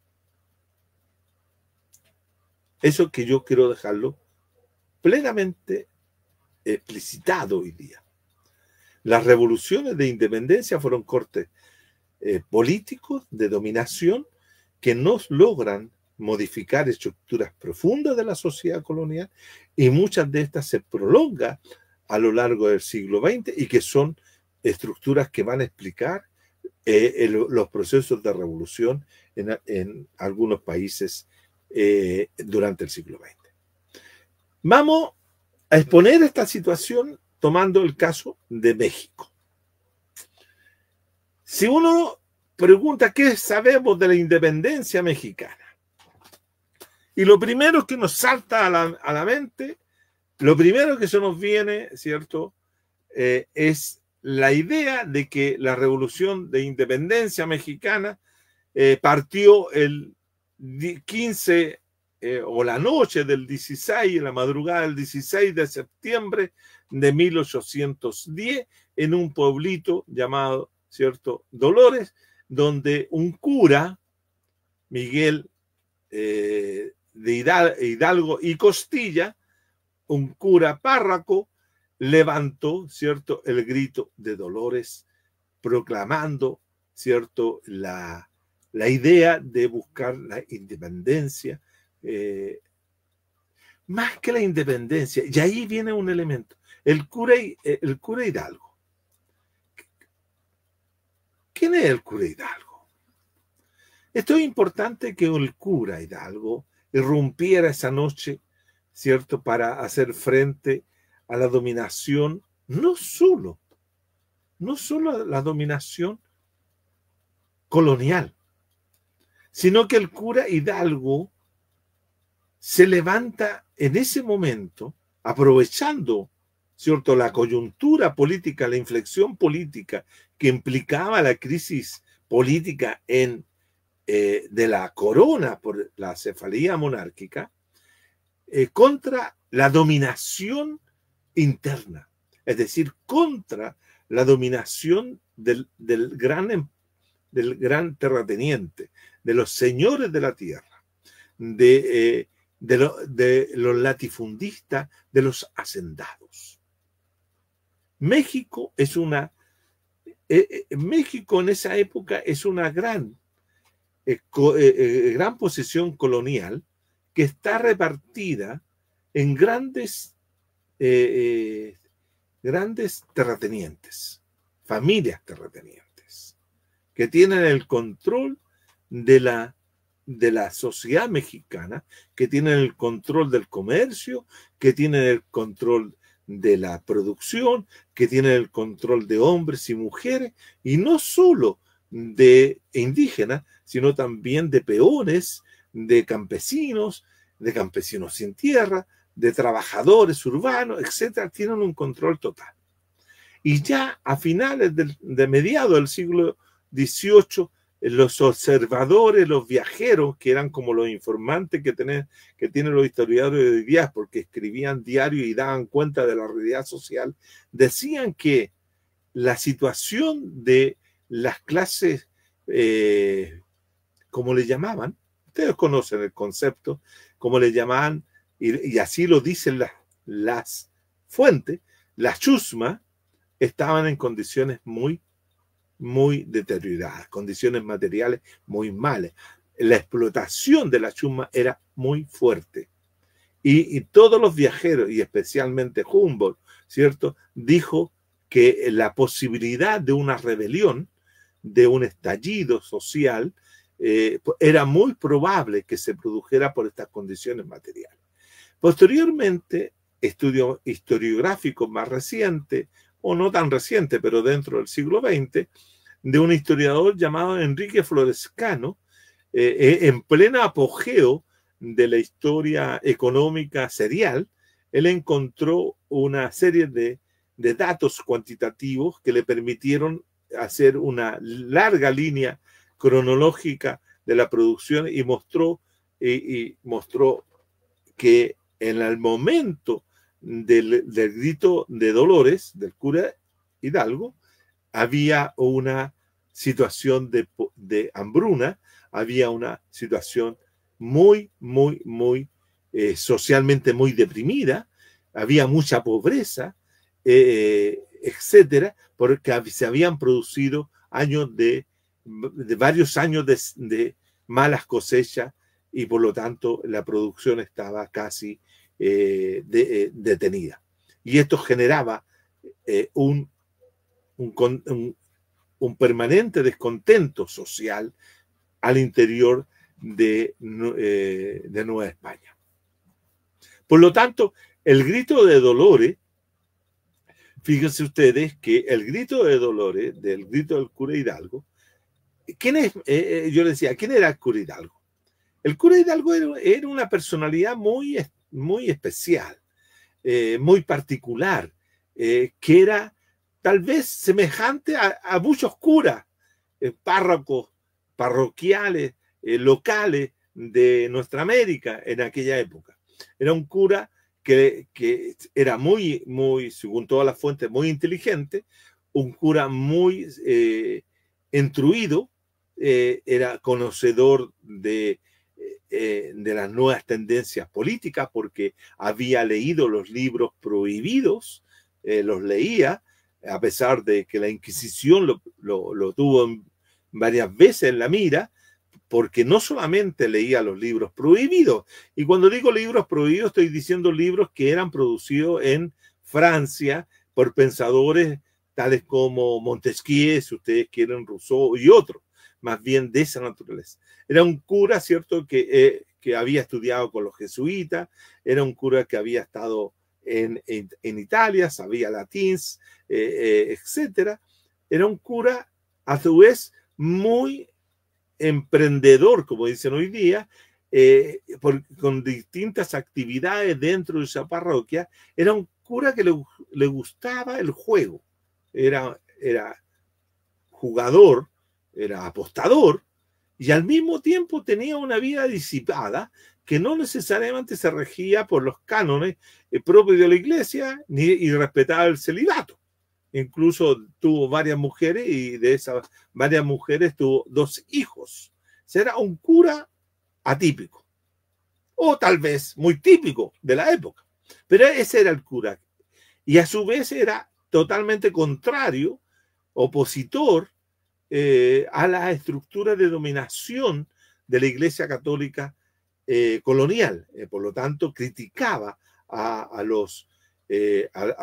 Eso que yo quiero dejarlo plenamente explicitado hoy día. Las revoluciones de independencia fueron cortes políticos de dominación que no logran modificar estructuras profundas de la sociedad colonial, y muchas de estas se prolongan a lo largo del siglo XX y que son estructuras que van a explicar los procesos de revolución en algunos países durante el siglo XX. Vamos a exponer esta situación tomando el caso de México. Si uno pregunta qué sabemos de la independencia mexicana, y lo primero que nos salta a la mente, lo primero que se nos viene, ¿cierto?, es la idea de que la revolución de independencia mexicana partió el 15 o la noche del 16, la madrugada del 16 de septiembre de 1810, en un pueblito llamado, ¿cierto?, Dolores, donde un cura, Miguel de Hidalgo y Costilla, un cura párroco, levantó, ¿cierto?, el grito de Dolores, proclamando, ¿cierto?, la idea de buscar la independencia, más que la independencia. Y ahí viene un elemento, el cura Hidalgo. ¿Quién es el cura Hidalgo? Esto es importante, que el cura Hidalgo irrumpiera esa noche, ¿cierto?, para hacer frente a la dominación, no solo a la dominación colonial, sino que el cura Hidalgo se levanta en ese momento, aprovechando, ¿cierto?, la coyuntura política, la inflexión política que implicaba la crisis política de la corona por la cefalía monárquica, contra la dominación interna, es decir, contra la dominación del gran terrateniente, de los señores de la tierra, de los latifundistas, de los hacendados. México en esa época es una gran posesión colonial que está repartida en grandes terratenientes. familias terratenientes, que tienen el control de la sociedad mexicana, que tienen el control del comercio, que tienen el control de la producción, que tienen el control de hombres y mujeres, y no solo de indígenas, sino también de peones, de campesinos sin tierra, de trabajadores urbanos, etcétera, tienen un control total. Y ya a finales de mediados del siglo XVIII, los observadores, los viajeros, que eran como los informantes que tienen los historiadores de hoy día, porque escribían diario y daban cuenta de la realidad social, decían que la situación de las clases, como le llamaban, ustedes conocen el concepto, como le llamaban, y así lo dicen las fuentes, las chusmas estaban en condiciones muy deterioradas, condiciones materiales muy malas. La explotación de la chusma era muy fuerte. Y todos los viajeros, y especialmente Humboldt, ¿cierto?, dijo que la posibilidad de una rebelión, de un estallido social, era muy probable que se produjera por estas condiciones materiales. Posteriormente, estudios historiográficos más recientes, o no tan reciente, pero dentro del siglo XX, de un historiador llamado Enrique Florescano, en pleno apogeo de la historia económica serial, él encontró una serie de datos cuantitativos que le permitieron hacer una larga línea cronológica de la producción y mostró que en el momento del grito de Dolores, del cura Hidalgo, había una situación de hambruna, había una situación muy socialmente muy deprimida, había mucha pobreza, etcétera, porque se habían producido años de varios años de malas cosechas y por lo tanto la producción estaba casi detenida. Y esto generaba un permanente descontento social al interior de Nueva España. Por lo tanto, el grito de Dolores, fíjense ustedes que el grito de Dolores, del grito del cura Hidalgo, ¿quién es? Yo le decía, ¿quién era el cura Hidalgo? El cura Hidalgo era una personalidad muy especial, muy particular, que era tal vez semejante a muchos curas, párrocos, parroquiales, locales de nuestra América en aquella época. Era un cura que era muy, según todas las fuentes, muy inteligente, un cura muy instruido, era conocedor de las nuevas tendencias políticas porque había leído los libros prohibidos, los leía, a pesar de que la Inquisición lo tuvo varias veces en la mira, porque no solamente leía los libros prohibidos, y cuando digo libros prohibidos estoy diciendo libros que eran producidos en Francia por pensadores tales como Montesquieu, si ustedes quieren, Rousseau y otros, más bien de esa naturaleza. Era un cura, ¿cierto?, que había estudiado con los jesuitas, era un cura que había estado en Italia, sabía latín, etcétera. Era un cura, a su vez, muy emprendedor, como dicen hoy día, con distintas actividades dentro de esa parroquia. Era un cura que le gustaba el juego, era jugador, era apostador, y al mismo tiempo tenía una vida disipada que no necesariamente se regía por los cánones propios de la iglesia y respetaba el celibato. Incluso tuvo varias mujeres y de esas varias mujeres tuvo 2 hijos. Era un cura atípico, o tal vez muy típico de la época, pero ese era el cura. Y a su vez era totalmente contrario, opositor a la estructura de dominación de la Iglesia Católica colonial. Por lo tanto, criticaba a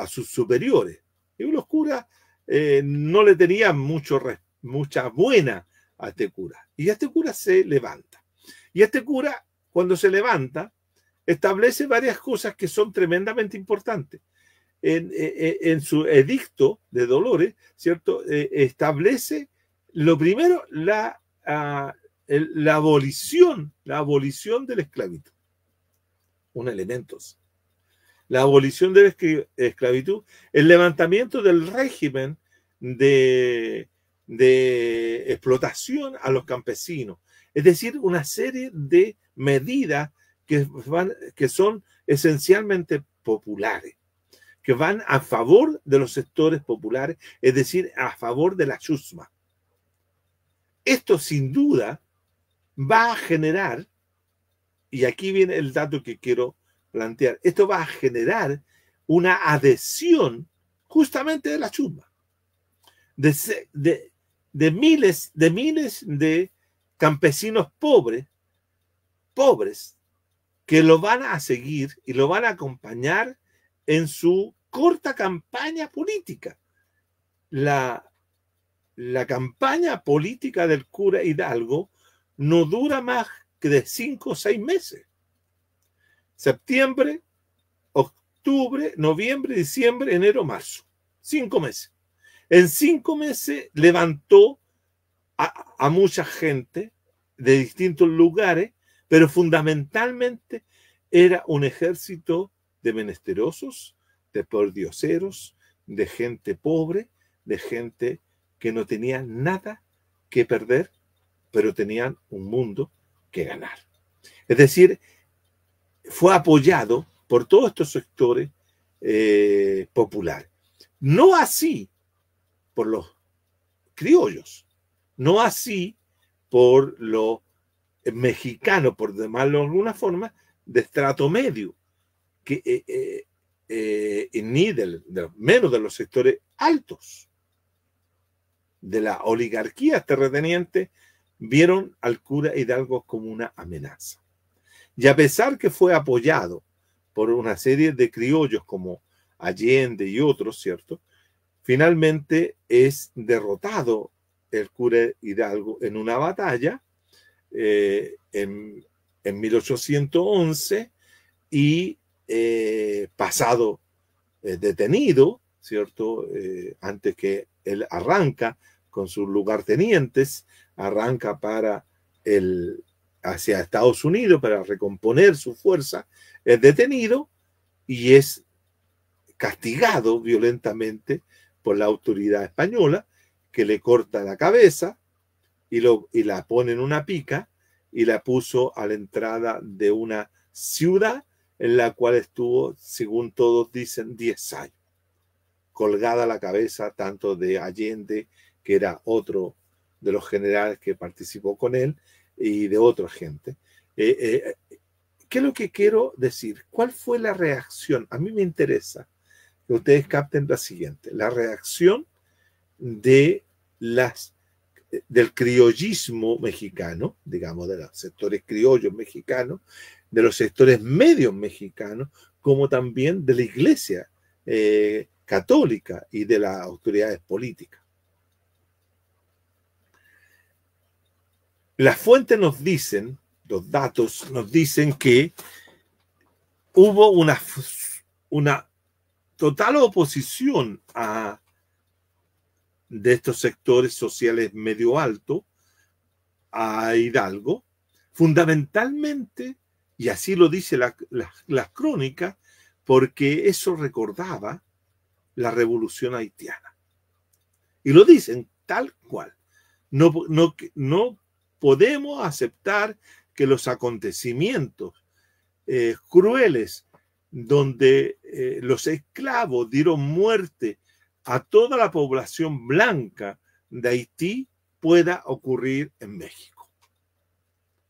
sus superiores. Y los curas no le tenía mucha buena a este cura. Y este cura se levanta. Y este cura, cuando se levanta, establece varias cosas que son tremendamente importantes. En su edicto de Dolores, ¿cierto? Establece, lo primero, la abolición de la esclavitud. Un elemento. La abolición de la esclavitud, el levantamiento del régimen de explotación a los campesinos. Es decir, una serie de medidas que son esencialmente populares, que van a favor de los sectores populares, es decir, a favor de la chusma. Esto sin duda va a generar, y aquí viene el dato que quiero plantear, esto va a generar una adhesión justamente de la chusma, de miles de campesinos pobres, que lo van a seguir y lo van a acompañar en su corta campaña política. La campaña política del cura Hidalgo no dura más que de 5 o 6 meses. Septiembre, octubre, noviembre, diciembre, enero, marzo. 5 meses. En 5 meses levantó a mucha gente de distintos lugares, pero fundamentalmente era un ejército de menesterosos, de pordioseros, de gente pobre, de gente que no tenía nada que perder, pero tenían un mundo que ganar. Es decir, fue apoyado por todos estos sectores populares. No así por los criollos, no así por los mexicanos, por llamarlo de alguna forma, de estrato medio, que ni menos de los sectores altos de la oligarquía terrateniente, vieron al cura Hidalgo como una amenaza. Y a pesar que fue apoyado por una serie de criollos como Allende y otros, ¿cierto? Finalmente es derrotado el cura Hidalgo en una batalla en 1811 y pasado detenido, ¿cierto? Antes que él arranca con sus lugartenientes, arranca hacia Estados Unidos para recomponer su fuerza, es detenido y es castigado violentamente por la autoridad española, que le corta la cabeza y la pone en una pica y la puso a la entrada de una ciudad en la cual estuvo, según todos dicen, 10 años. Colgada la cabeza tanto de Allende, que era otro de los generales que participó con él, y de otra gente. ¿Qué es lo que quiero decir? ¿Cuál fue la reacción? A mí me interesa que ustedes capten la siguiente. La reacción del criollismo mexicano, digamos, de los sectores criollos mexicanos, de los sectores medios mexicanos, como también de la Iglesia católica y de las autoridades políticas. Las fuentes nos dicen, los datos nos dicen que hubo una total oposición de estos sectores sociales medio alto a Hidalgo, fundamentalmente, y así lo dice las crónicas, porque eso recordaba la revolución haitiana. Y lo dicen tal cual. No podemos aceptar que los acontecimientos crueles donde los esclavos dieron muerte a toda la población blanca de Haití pueda ocurrir en México.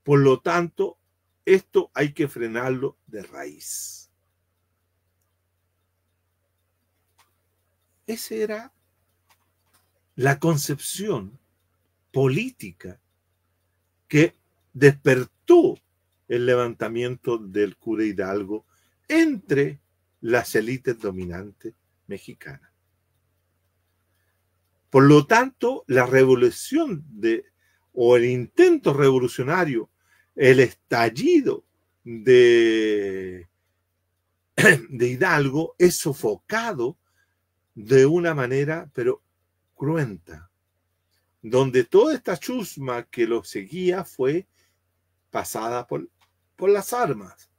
Por lo tanto, esto hay que frenarlo de raíz. Esa era la concepción política que despertó el levantamiento del cura Hidalgo entre las élites dominantes mexicanas. Por lo tanto, la revolución o el intento revolucionario, el estallido de Hidalgo es sofocado de una manera, pero cruenta, donde toda esta chusma que lo seguía fue pasada por las armas.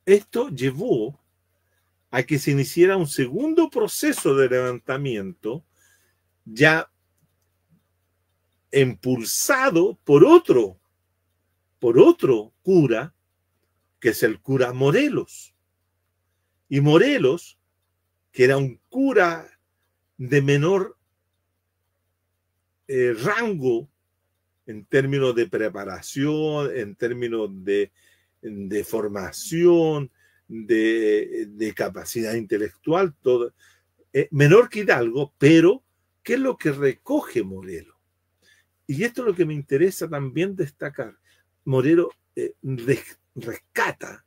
Esto llevó a que se iniciara un segundo proceso de levantamiento, ya impulsado por otro cura, que es el cura Morelos. Y Morelos, que era un cura de menor rango en términos de preparación, en términos de formación, de capacidad intelectual, todo, menor que Hidalgo, pero ¿qué es lo que recoge Morelos? Y esto es lo que me interesa también destacar. Morelos rescata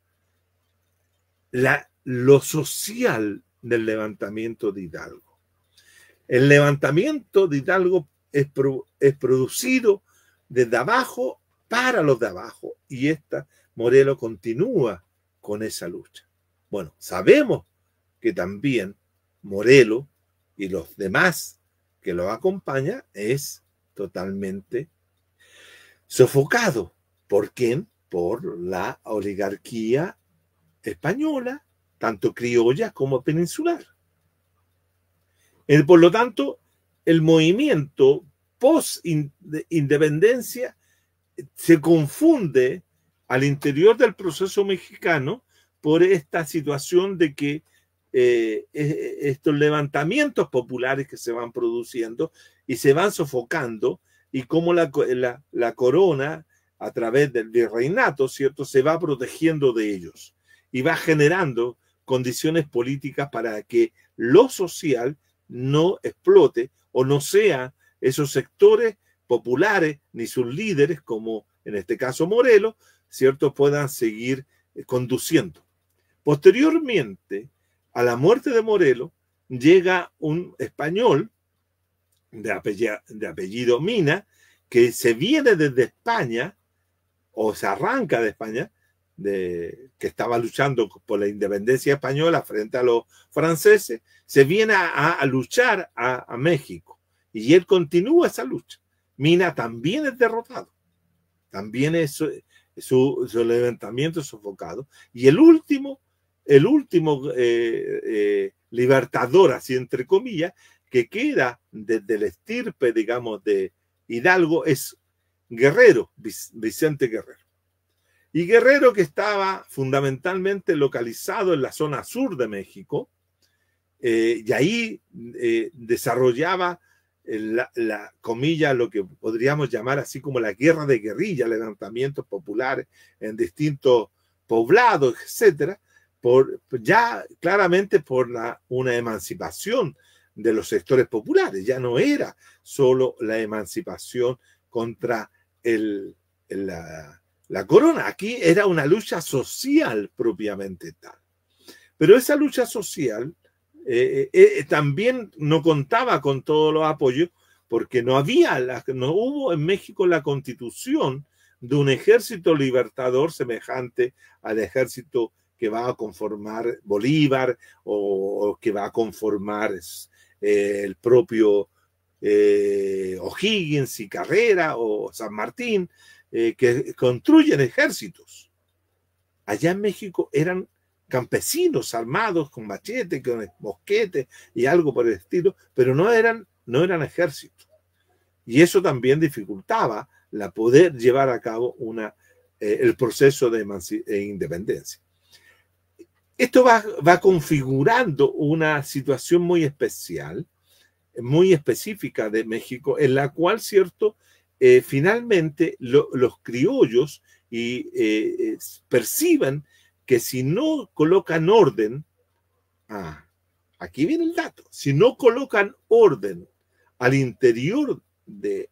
lo social del levantamiento de Hidalgo. El levantamiento de Hidalgo es producido desde abajo para los de abajo, y Morelos continúa con esa lucha. Bueno, sabemos que también Morelos y los demás que lo acompañan es totalmente sofocado. ¿Por quién? Por la oligarquía española, tanto criolla como peninsular. Por lo tanto, el movimiento post-independencia se confunde al interior del proceso mexicano por esta situación de que estos levantamientos populares que se van produciendo y se van sofocando, y cómo la corona, a través del virreinato, ¿cierto?, se va protegiendo de ellos y va generando condiciones políticas para que lo social no explote o no sea esos sectores populares ni sus líderes, como en este caso Morelos, ¿cierto?, puedan seguir conduciendo. Posteriormente, a la muerte de Morelos, llega un español de apellido Mina, que se viene desde España, o se arranca de España, que estaba luchando por la independencia española frente a los franceses, se viene a luchar a México, y él continúa esa lucha. Mina también es derrotado, también es su levantamiento es sofocado, y el último libertador, así entre comillas, que queda desde el estirpe, digamos, de Hidalgo, es Guerrero, Vicente Guerrero. Y Guerrero, que estaba fundamentalmente localizado en la zona sur de México, y ahí desarrollaba comilla, lo que podríamos llamar así como la guerra de guerrilla, levantamientos populares en distintos poblados, etcétera, ya claramente por una emancipación de los sectores populares. Ya no era solo la emancipación contra la corona. Aquí era una lucha social propiamente tal. Pero esa lucha social también no contaba con todos los apoyos, porque no hubo en México la constitución de un ejército libertador semejante al ejército que va a conformar Bolívar o que va a conformar el propio O'Higgins y Carrera o San Martín, que construyen ejércitos. Allá en México eran campesinos armados con machetes, con mosquetes y algo por el estilo, pero no eran ejércitos. Y eso también dificultaba la poder llevar a cabo el proceso de independencia. Esto va configurando una situación muy especial, muy específica de México, en la cual, ¿cierto?, finalmente los criollos perciben que si no colocan orden, aquí viene el dato, si no colocan orden al interior de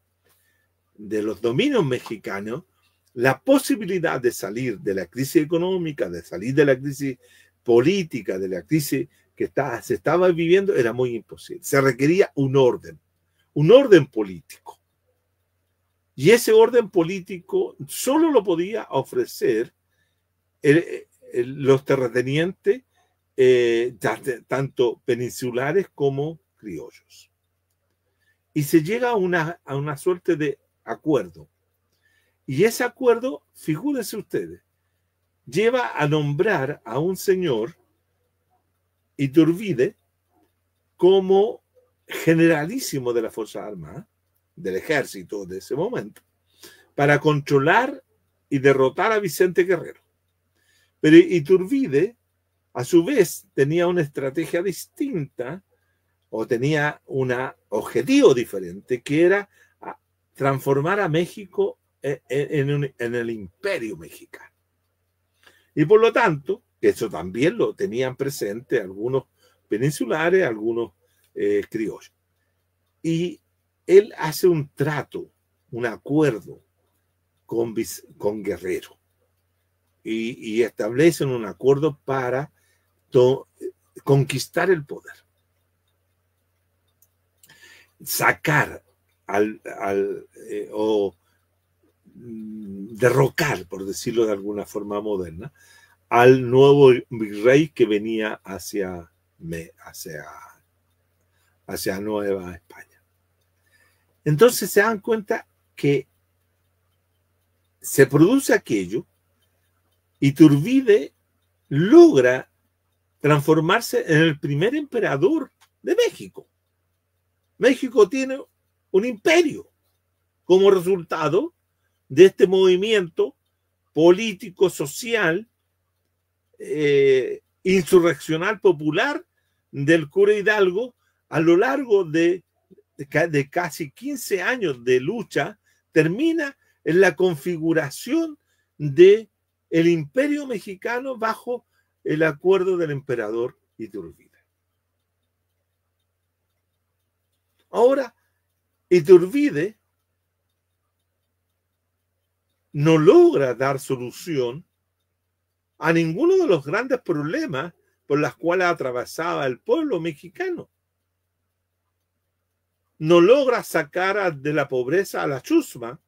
los dominios mexicanos, la posibilidad de salir de la crisis económica, de salir de la crisis política, de la crisis que se estaba viviendo era muy imposible. Se requería un orden político. Y ese orden político solo lo podía ofrecer los terratenientes, tanto peninsulares como criollos. Y se llega a una suerte de acuerdo. Y ese acuerdo, figúrense ustedes, lleva a nombrar a un señor, Iturbide, como generalísimo de las Fuerzas Armadas, del ejército de ese momento, para controlar y derrotar a Vicente Guerrero. Pero Iturbide, a su vez, tenía una estrategia distinta o tenía un objetivo diferente, que era transformar a México en el imperio mexicano. Y por lo tanto, eso también lo tenían presente algunos peninsulares, algunos criollos. Y él hace un trato, un acuerdo con Guerrero. Y establecen un acuerdo para conquistar el poder. Sacar o derrocar, por decirlo de alguna forma moderna, al nuevo virrey que venía hacia Nueva España. Entonces se dan cuenta que se produce aquello y Iturbide logra transformarse en el primer emperador de México. México tiene un imperio como resultado de este movimiento político, social, insurreccional popular del cura Hidalgo a lo largo de casi 15 años de lucha, termina en la configuración del imperio mexicano bajo el acuerdo del emperador Iturbide. Ahora, Iturbide no logra dar solución a ninguno de los grandes problemas por los cuales atravesaba el pueblo mexicano. No logra sacar de la pobreza a la chusma,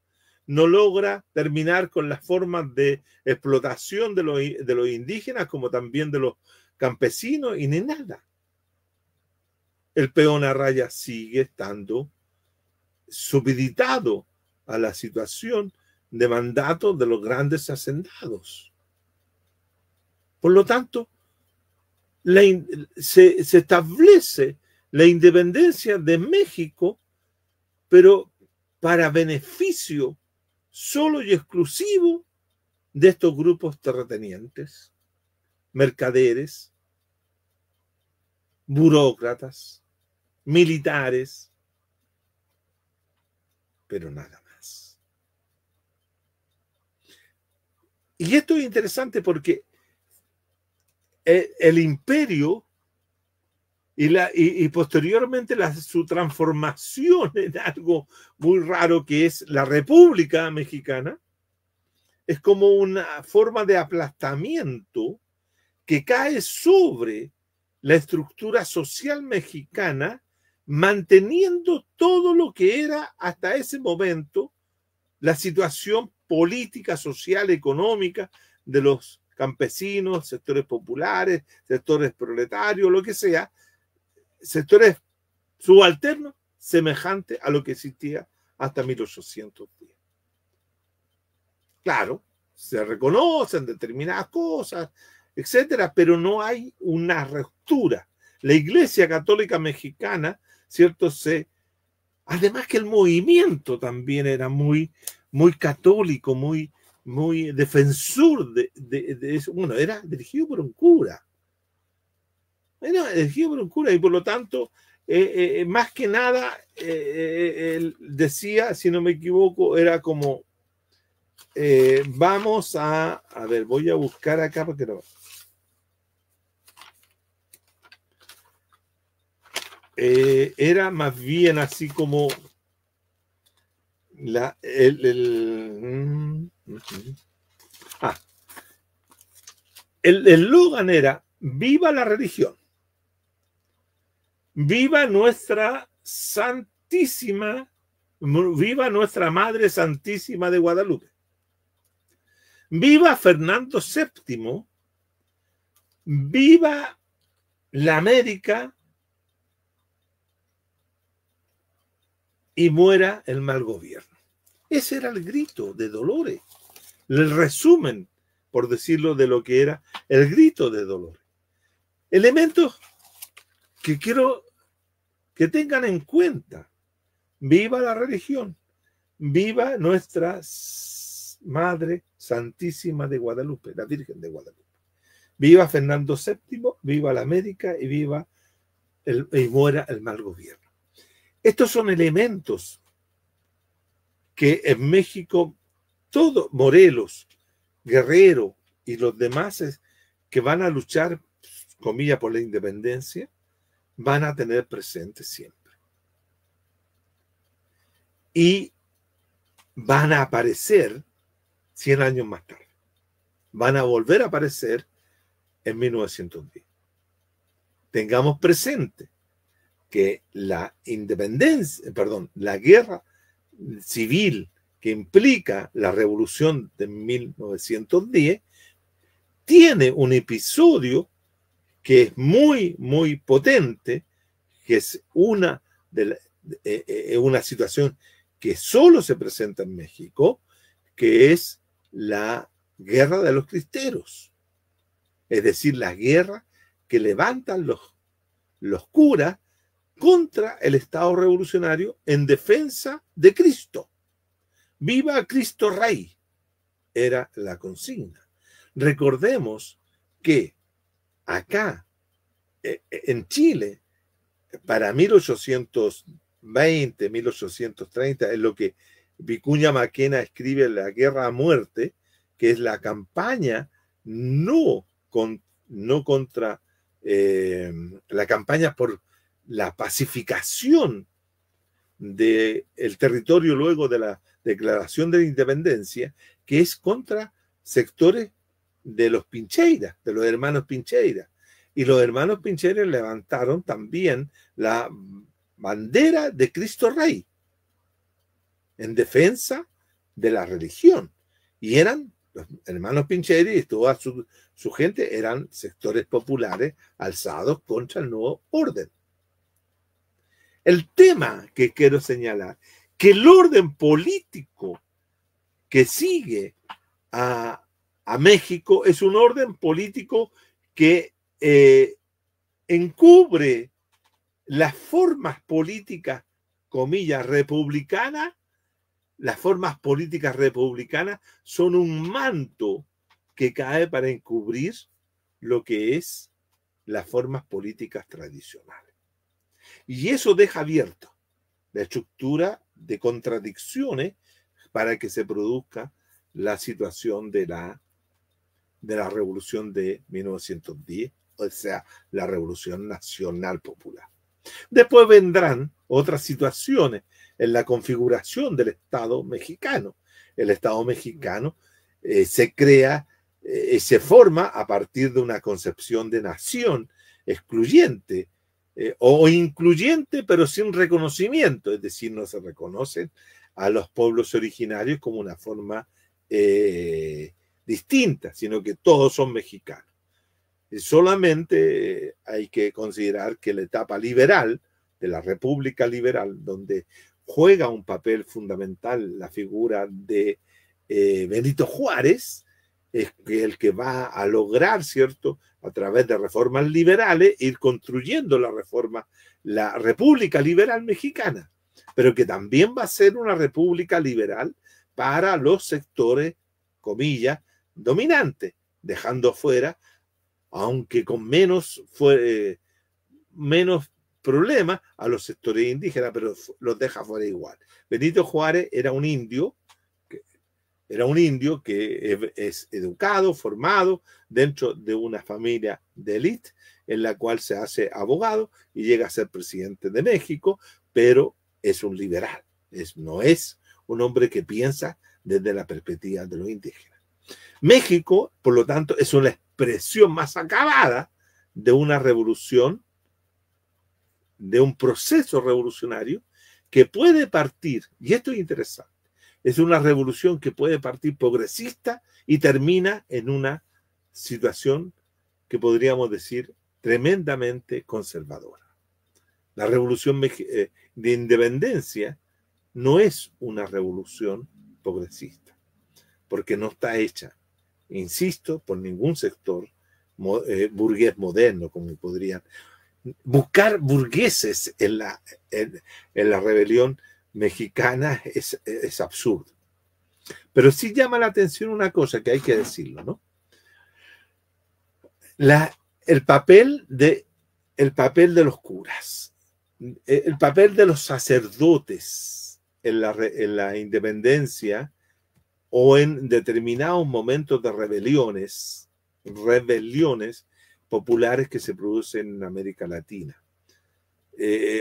no logra terminar con las formas de explotación de los indígenas como también de los campesinos y ni nada. El peón a raya sigue estando supeditado a la situación de mandato de los grandes hacendados. Por lo tanto, se establece la independencia de México, pero para beneficio solo y exclusivo de estos grupos terratenientes, mercaderes, burócratas, militares, pero nada más. Y esto es interesante porque el imperio y posteriormente su transformación en algo muy raro que es la República Mexicana, es como una forma de aplastamiento que cae sobre la estructura social mexicana, manteniendo todo lo que era hasta ese momento la situación política, social, económica de los campesinos, sectores populares, sectores proletarios, lo que sea, sectores subalternos semejantes a lo que existía hasta 1810. Claro, se reconocen determinadas cosas, etcétera, pero no hay una ruptura. La Iglesia Católica Mexicana, ¿cierto? Además que el movimiento también era muy católico, muy defensor de eso. Bueno, era dirigido por un cura. Era dirigido por un cura y por lo tanto, más que nada, él decía, si no me equivoco, era como, vamos a ver, voy a buscar acá porque no. Era más bien así como el eslogan era viva la religión. Viva nuestra santísima, viva nuestra Madre Santísima de Guadalupe. Viva Fernando VII. Viva la América y muera el mal gobierno. Ese era el grito de Dolores, el resumen, por decirlo, de lo que era el grito de Dolores. Elementos que quiero que tengan en cuenta. Viva la religión, viva nuestra Madre Santísima de Guadalupe, la Virgen de Guadalupe. Viva Fernando VII, viva la América y viva y muera el mal gobierno. Estos son elementos que en México, todos, Morelos, Guerrero y los demás que van a luchar, comillas, por la independencia, van a tener presente siempre. Y van a aparecer 100 años más tarde. Van a volver a aparecer en 1910. Tengamos presente que la independencia, perdón, la guerra civil que implica la revolución de 1910 tiene un episodio que es muy, muy potente, que es una situación que solo se presenta en México, que es la guerra de los cristeros. Es decir, la guerra que levantan los curas contra el Estado revolucionario en defensa de Cristo. ¡Viva Cristo Rey! Era la consigna. Recordemos que acá, en Chile, para 1820, 1830, es lo que Vicuña Maquena escribe La Guerra a Muerte, que es la campaña la campaña por la pacificación del territorio luego de la declaración de la independencia, que es contra sectores de los Pincheira, de los hermanos Pincheira. Y los hermanos Pincheira levantaron también la bandera de Cristo Rey en defensa de la religión. Y eran los hermanos Pincheira y toda su gente eran sectores populares alzados contra el nuevo orden. El tema que quiero señalar, que el orden político que sigue a México es un orden político que encubre las formas políticas, comillas, republicanas. Las formas políticas republicanas son un manto que cae para encubrir lo que es las formas políticas tradicionales. Y eso deja abierto la estructura de contradicciones para que se produzca la situación de la revolución de 1910, o sea, la revolución nacional popular. Después vendrán otras situaciones en la configuración del Estado mexicano. El Estado mexicano se crea, se forma a partir de una concepción de nación excluyente o incluyente, pero sin reconocimiento, es decir, no se reconocen a los pueblos originarios como una forma distinta, sino que todos son mexicanos. Solamente hay que considerar que la etapa liberal de la República Liberal, donde juega un papel fundamental la figura de Benito Juárez, es el que va a lograr, ¿cierto?, a través de reformas liberales, ir construyendo la República Liberal Mexicana, pero que también va a ser una república liberal para los sectores, comillas, dominantes, dejando fuera, aunque con menos problemas, a los sectores indígenas, pero los deja fuera igual. Benito Juárez era un indio que es educado, formado dentro de una familia de élite, en la cual se hace abogado y llega a ser presidente de México, pero es un liberal, no es un hombre que piensa desde la perspectiva de los indígenas. México, por lo tanto, es una expresión más acabada de una revolución de un proceso revolucionario que puede partir, y esto es interesante, es una revolución que puede partir progresista y termina en una situación que podríamos decir tremendamente conservadora. La revolución de independencia no es una revolución progresista, porque no está hecha, insisto, por ningún sector burgués moderno, como podrían buscar burgueses en la rebelión mexicana es absurdo. Pero sí llama la atención una cosa que hay que decirlo, ¿no? El papel de los curas, el papel de los sacerdotes en la independencia o en determinados momentos de rebeliones populares que se producen en América Latina.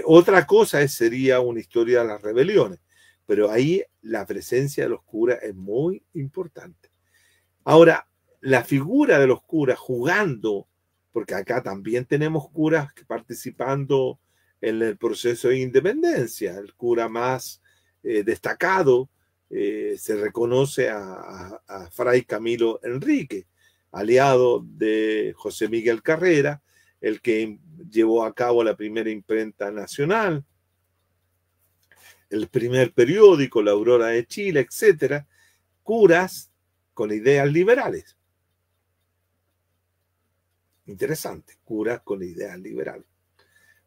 Otra cosa sería una historia de las rebeliones, pero ahí la presencia de los curas es muy importante. Ahora, la figura de los curas jugando, porque acá también tenemos curas participando en el proceso de independencia, el cura más destacado se reconoce a Fray Camilo Enrique, aliado de José Miguel Carrera, el que llevó a cabo la primera imprenta nacional, el primer periódico, La Aurora de Chile, etcétera, curas con ideas liberales. Interesante, curas con ideas liberales.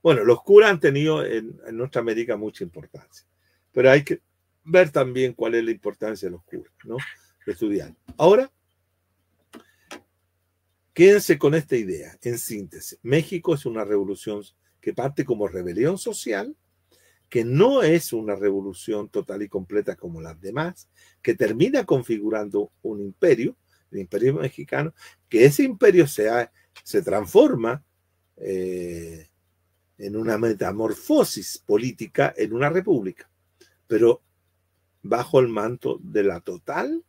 Bueno, los curas han tenido en nuestra América mucha importancia, pero hay que ver también cuál es la importancia de los curas, ¿no? Estudiar. Ahora, quédense con esta idea, en síntesis. México es una revolución que parte como rebelión social, que no es una revolución total y completa como las demás, que termina configurando un imperio, el imperio mexicano, que ese imperio se transforma en una metamorfosis política en una república, pero bajo el manto del total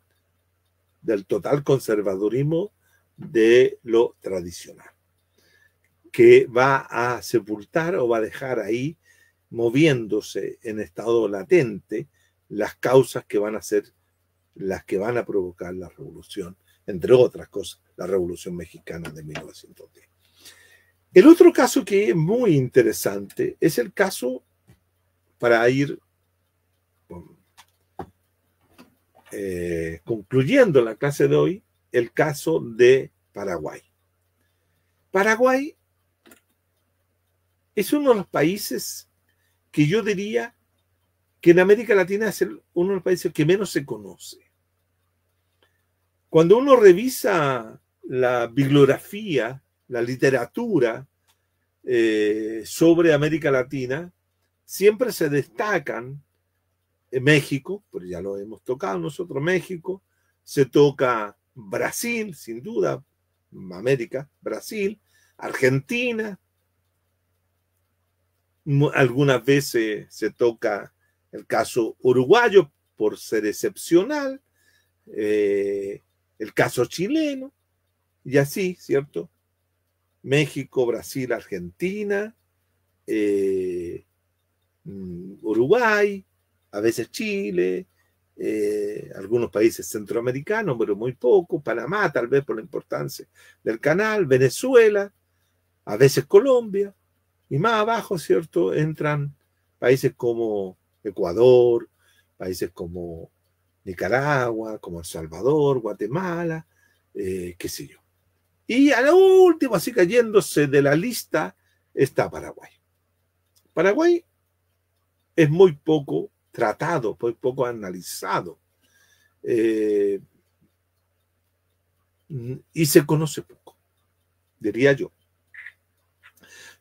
conservadurismo de lo tradicional, que va a sepultar o va a dejar ahí moviéndose en estado latente las causas que van a ser las que van a provocar la revolución, entre otras cosas, la Revolución Mexicana de 1910. El otro caso que es muy interesante es el caso, para ir concluyendo la clase de hoy, el caso de Paraguay. Paraguay es uno de los países que yo diría que en América Latina es uno de los países que menos se conoce. Cuando uno revisa la bibliografía, la literatura sobre América Latina, siempre se destacan México, pero ya lo hemos tocado nosotros, México, se toca Brasil, sin duda, América, Brasil, Argentina, algunas veces se toca el caso uruguayo por ser excepcional, el caso chileno, y así, ¿cierto? México, Brasil, Argentina, Uruguay, a veces Chile, algunos países centroamericanos, pero muy poco, Panamá tal vez por la importancia del canal, Venezuela, a veces Colombia, y más abajo, ¿cierto?, entran países como Ecuador, países como Nicaragua, como El Salvador, Guatemala, qué sé yo. Y a lo último, así cayéndose de la lista, está Paraguay. Paraguay es muy poco tratado, muy poco analizado, y se conoce poco, diría yo.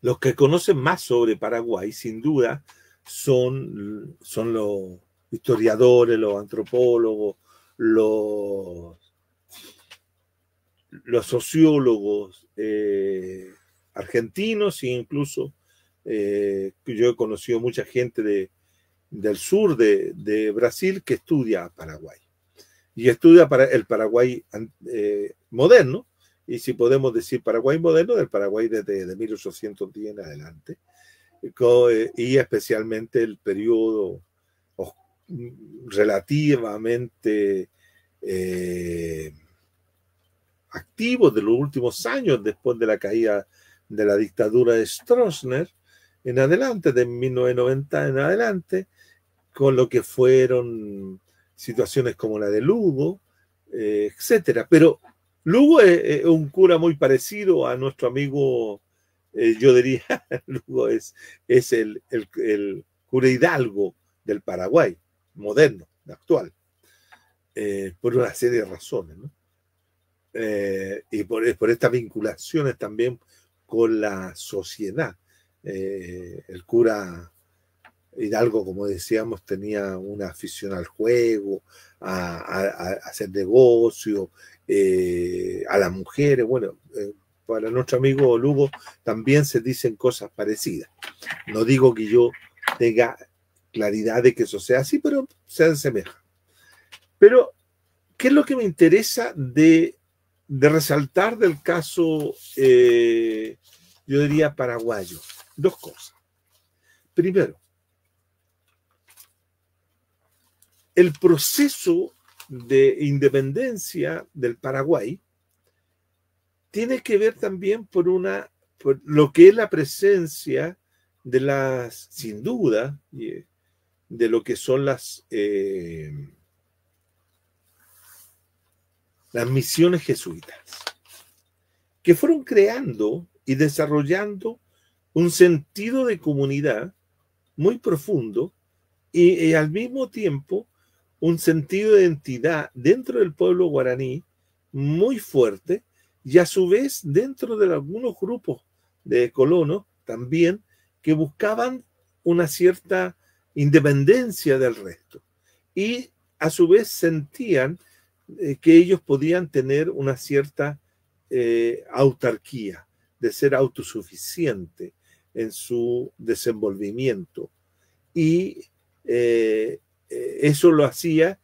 Los que conocen más sobre Paraguay, sin duda, son los historiadores, los antropólogos, los sociólogos argentinos, e incluso yo he conocido mucha gente del sur de Brasil que estudia Paraguay. Y estudia el Paraguay moderno, y si podemos decir Paraguay moderno, del Paraguay desde 1810 en adelante. y especialmente el periodo relativamente activo de los últimos años, después de la caída de la dictadura de Stroessner en adelante, de 1990 en adelante, con lo que fueron situaciones como la de Lugo, etcétera. Pero Lugo es un cura muy parecido a nuestro amigo, yo diría, Lugo es el cura Hidalgo del Paraguay, moderno, actual, por una serie de razones, ¿no? Y por estas vinculaciones también con la sociedad. El cura Hidalgo, como decíamos, tenía una afición al juego, a hacer negocio, a las mujeres. Bueno, para nuestro amigo Lugo también se dicen cosas parecidas. No digo que yo tenga claridad de que eso sea así, pero se asemeja. Pero, ¿qué es lo que me interesa de resaltar del caso, yo diría, paraguayo? Dos cosas. Primero, el proceso de independencia del Paraguay tiene que ver también por lo que es la presencia de las, sin duda, de lo que son las misiones jesuitas, que fueron creando y desarrollando un sentido de comunidad muy profundo y al mismo tiempo un sentido de identidad dentro del pueblo guaraní muy fuerte, y a su vez dentro de algunos grupos de colonos también que buscaban una cierta independencia del resto, y a su vez sentían que ellos podían tener una cierta autarquía, de ser autosuficiente en su desenvolvimiento, y eso lo hacía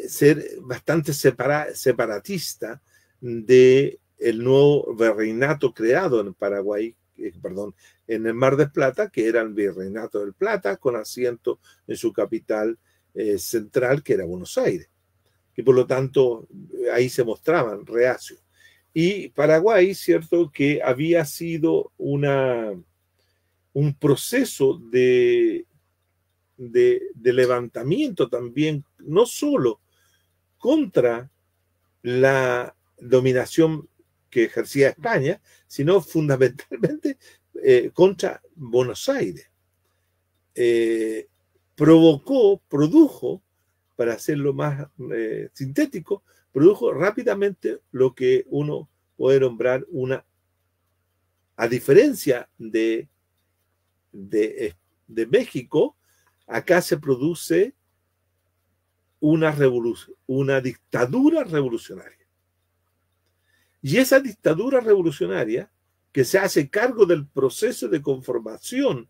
ser bastante separatista del nuevo virreinato creado en Paraguay, en el Mar del Plata, que era el Virreinato del Plata, con asiento en su capital central, que era Buenos Aires, que por lo tanto ahí se mostraban reacios. Y Paraguay, cierto, que había sido un proceso de levantamiento también, no solo contra la dominación que ejercía España, sino fundamentalmente contra Buenos Aires. Produjo, para hacerlo más sintético, produjo rápidamente lo que uno puede nombrar a diferencia de México, acá se produce una dictadura revolucionaria. Y esa dictadura revolucionaria, que se hace cargo del proceso de conformación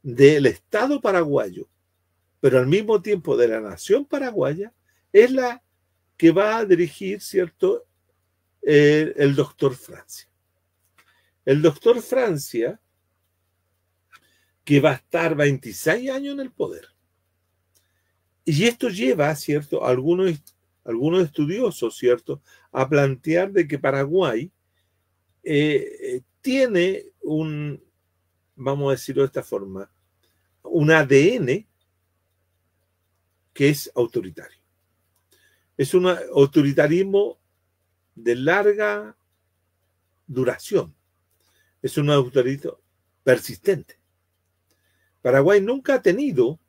del Estado paraguayo, pero al mismo tiempo de la nación paraguaya, es la que va a dirigir, ¿cierto?, el doctor Francia. El doctor Francia, que va a estar 26 años en el poder. Y esto lleva, ¿cierto?, a algunos estudiosos, ¿cierto?, a plantear de que Paraguay tiene vamos a decirlo de esta forma, un ADN que es autoritario. Es un autoritarismo de larga duración. Es un autoritarismo persistente. Paraguay nunca ha tenido,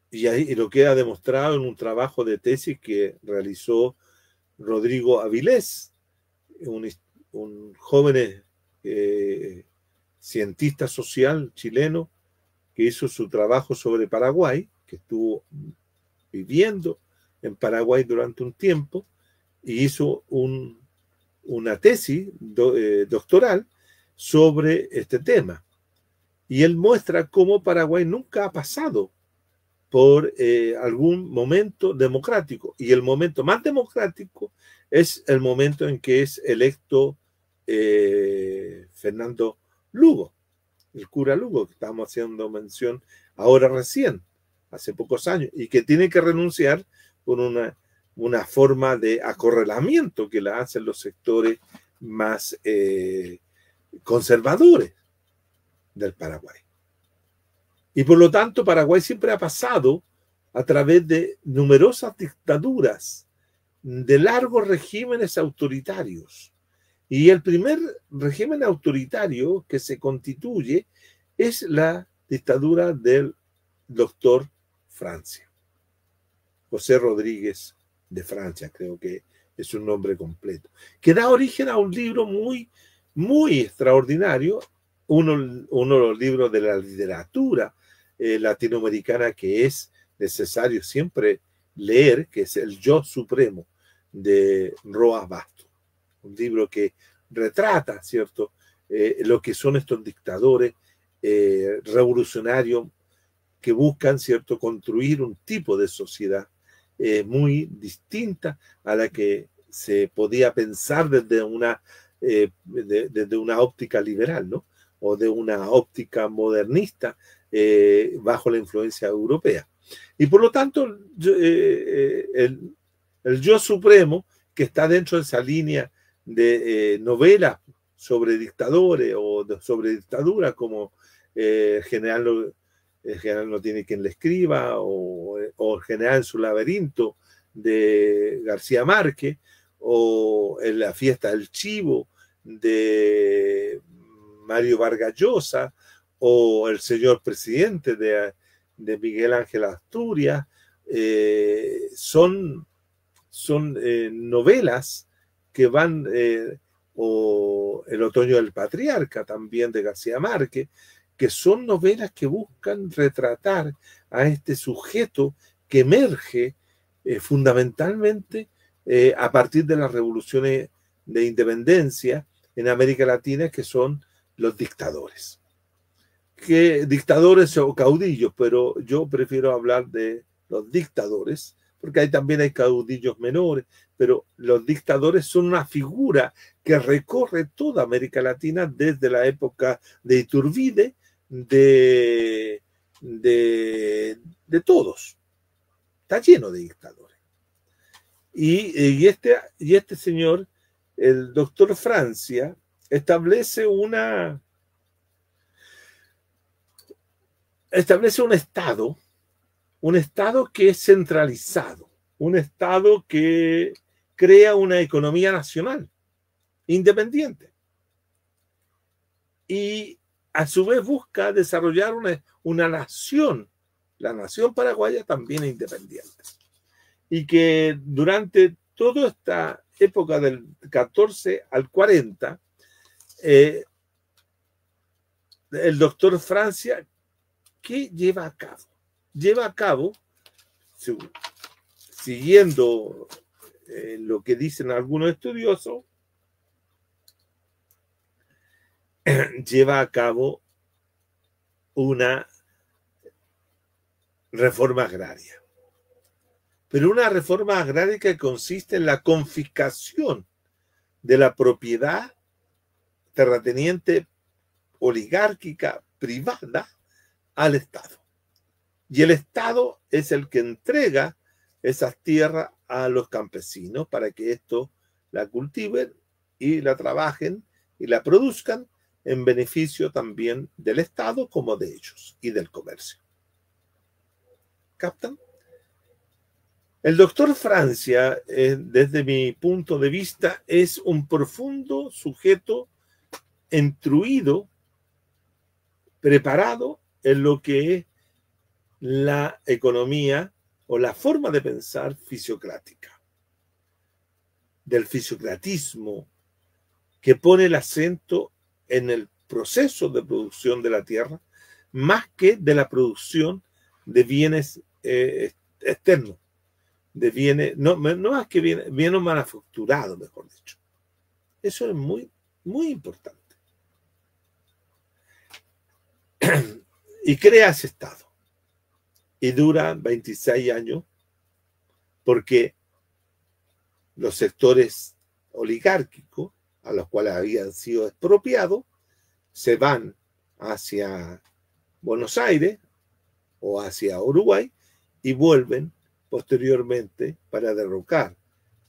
y lo queda demostrado en un trabajo de tesis que realizó Rodrigo Avilés, un joven cientista social chileno que hizo su trabajo sobre Paraguay, que estuvo viviendo en Paraguay durante un tiempo, y hizo una tesis doctoral sobre este tema. Y él muestra cómo Paraguay nunca ha pasado por algún momento democrático. Y el momento más democrático es el momento en que es electo Fernando Lugo. el cura Lugo, que estamos haciendo mención ahora recién, hace pocos años, y que tiene que renunciar por una forma de acorralamiento que la hacen los sectores más conservadores del Paraguay. Y por lo tanto, Paraguay siempre ha pasado a través de numerosas dictaduras, de largos regímenes autoritarios. Y el primer régimen autoritario que se constituye es la dictadura del doctor Francia. José Rodríguez de Francia, creo que es su nombre completo, que da origen a un libro muy, muy extraordinario, uno de los libros de la literatura latinoamericana que es necesario siempre leer, que es El Yo Supremo, de Roas Bastos. Un libro que retrata, ¿cierto?, lo que son estos dictadores revolucionarios que buscan, ¿cierto?, construir un tipo de sociedad muy distinta a la que se podía pensar desde una óptica liberal, ¿no?, o de una óptica modernista bajo la influencia europea. Y por lo tanto, el Yo Supremo, que está dentro de esa línea de novelas sobre dictadores o sobre dictaduras, como el general no tiene quien le escriba, o el general en su laberinto de García Márquez, o en La fiesta del chivo de Mario Vargas Llosa, o El señor presidente de Miguel Ángel Asturias, son novelas que van, o El otoño del patriarca también de García Márquez, que son novelas que buscan retratar a este sujeto que emerge fundamentalmente a partir de las revoluciones de independencia en América Latina, que son los dictadores. Dictadores o caudillos, pero yo prefiero hablar de los dictadores, porque también hay caudillos menores, pero los dictadores son una figura que recorre toda América Latina desde la época de Iturbide, de todos. Está lleno de dictadores. Y este señor, el doctor Francia, establece un estado que es centralizado, un estado que crea una economía nacional independiente y a su vez busca desarrollar una nación, la nación paraguaya también independiente, y que durante toda esta época del 14 al 40 el doctor Francia, ¿qué lleva a cabo? Lleva a cabo, siguiendo lo que dicen algunos estudiosos, lleva a cabo una reforma agraria. Pero una reforma agraria que consiste en la confiscación de la propiedad terrateniente oligárquica privada al Estado. Y el Estado es el que entrega esas tierras a los campesinos para que estos la cultiven y la trabajen y la produzcan en beneficio también del Estado como de ellos y del comercio. ¿Captan? El doctor Francia, desde mi punto de vista, es un profundo sujeto instruido, preparado en lo que es la economía o la forma de pensar fisiocrática, del fisiocratismo, que pone el acento en el proceso de producción de la tierra más que de la producción de bienes externos, de bienes, no más que bienes manufacturados, mejor dicho. Eso es muy, muy importante. Y crea ese Estado. Y dura 26 años porque los sectores oligárquicos a los cuales habían sido expropiados se van hacia Buenos Aires o hacia Uruguay y vuelven posteriormente para derrocar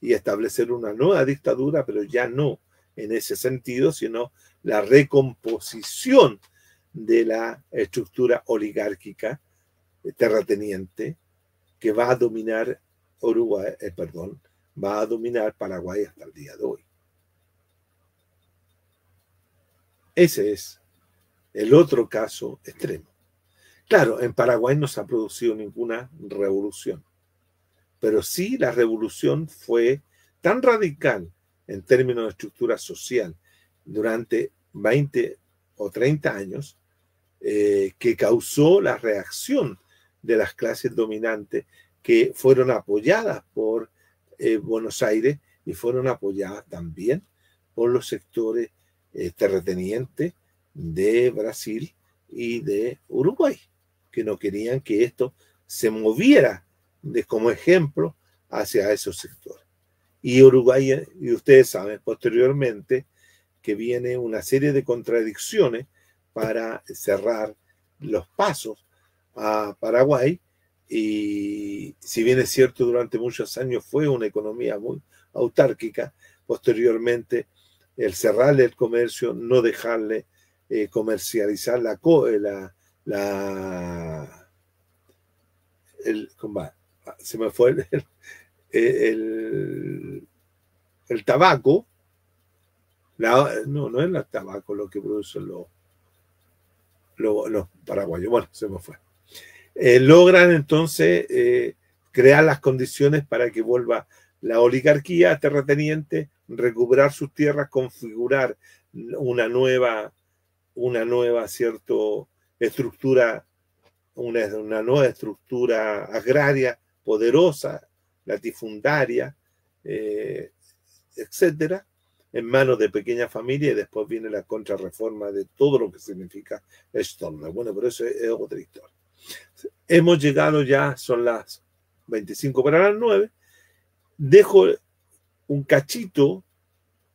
y establecer una nueva dictadura, pero ya no en ese sentido, sino la recomposición de la estructura oligárquica terrateniente que va a dominar va a dominar Paraguay hasta el día de hoy. Ese es el otro caso extremo. Claro, en Paraguay no se ha producido ninguna revolución, pero sí la revolución fue tan radical en términos de estructura social durante 20 o 30 años que causó la reacción de las clases dominantes que fueron apoyadas por Buenos Aires y fueron apoyadas también por los sectores terratenientes de Brasil y de Uruguay, que no querían que esto se moviera como ejemplo hacia esos sectores. Y Uruguay, y ustedes saben posteriormente que viene una serie de contradicciones para cerrar los pasos a Paraguay, y si bien es cierto durante muchos años fue una economía muy autárquica, posteriormente el cerrarle el comercio, no dejarle comercializar se me fue el tabaco, no es el tabaco lo que producen los paraguayos, bueno, se me fue. Logran entonces crear las condiciones para que vuelva la oligarquía terrateniente, recuperar sus tierras, configurar una nueva estructura, una nueva estructura agraria poderosa, latifundaria, etcétera, en manos de pequeñas familias, y después viene la contrarreforma de todo lo que significa Stroessner. Bueno, pero eso es otra historia. Hemos llegado ya, son las 25 para las 9. Dejo un cachito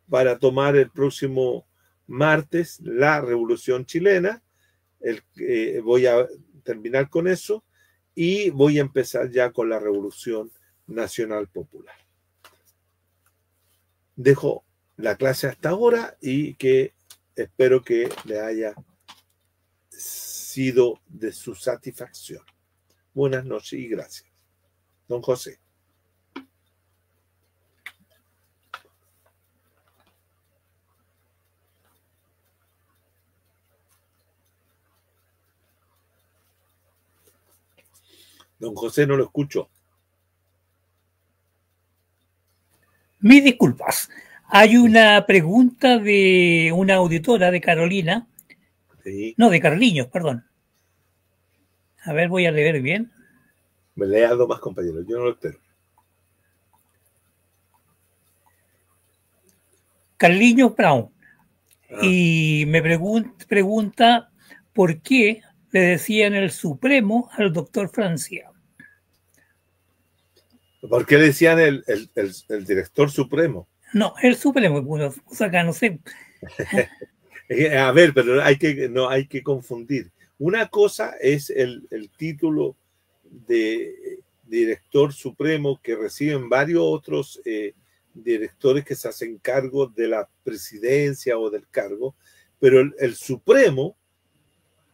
para tomar el próximo martes la Revolución Chilena. Voy a terminar con eso y voy a empezar ya con la Revolución Nacional Popular. Dejo la clase hasta ahora y que espero que le haya sido de su satisfacción. Buenas noches y gracias. Don José. Don José, no lo escucho. Mis disculpas. Hay una pregunta de una auditora de Carolina. Sí. No, de Carliños, perdón. A ver, voy a leer bien. Me lea dos más, compañeros. Yo no lo espero. Carliños Brown. Y me pregunta por qué le decían el Supremo al doctor Francia. ¿Por qué le decían el director supremo? No, el Supremo, bueno, acá no sé. A ver, pero no hay que confundir. Una cosa es el título de director supremo que reciben varios otros directores que se hacen cargo de la presidencia o del cargo, pero el supremo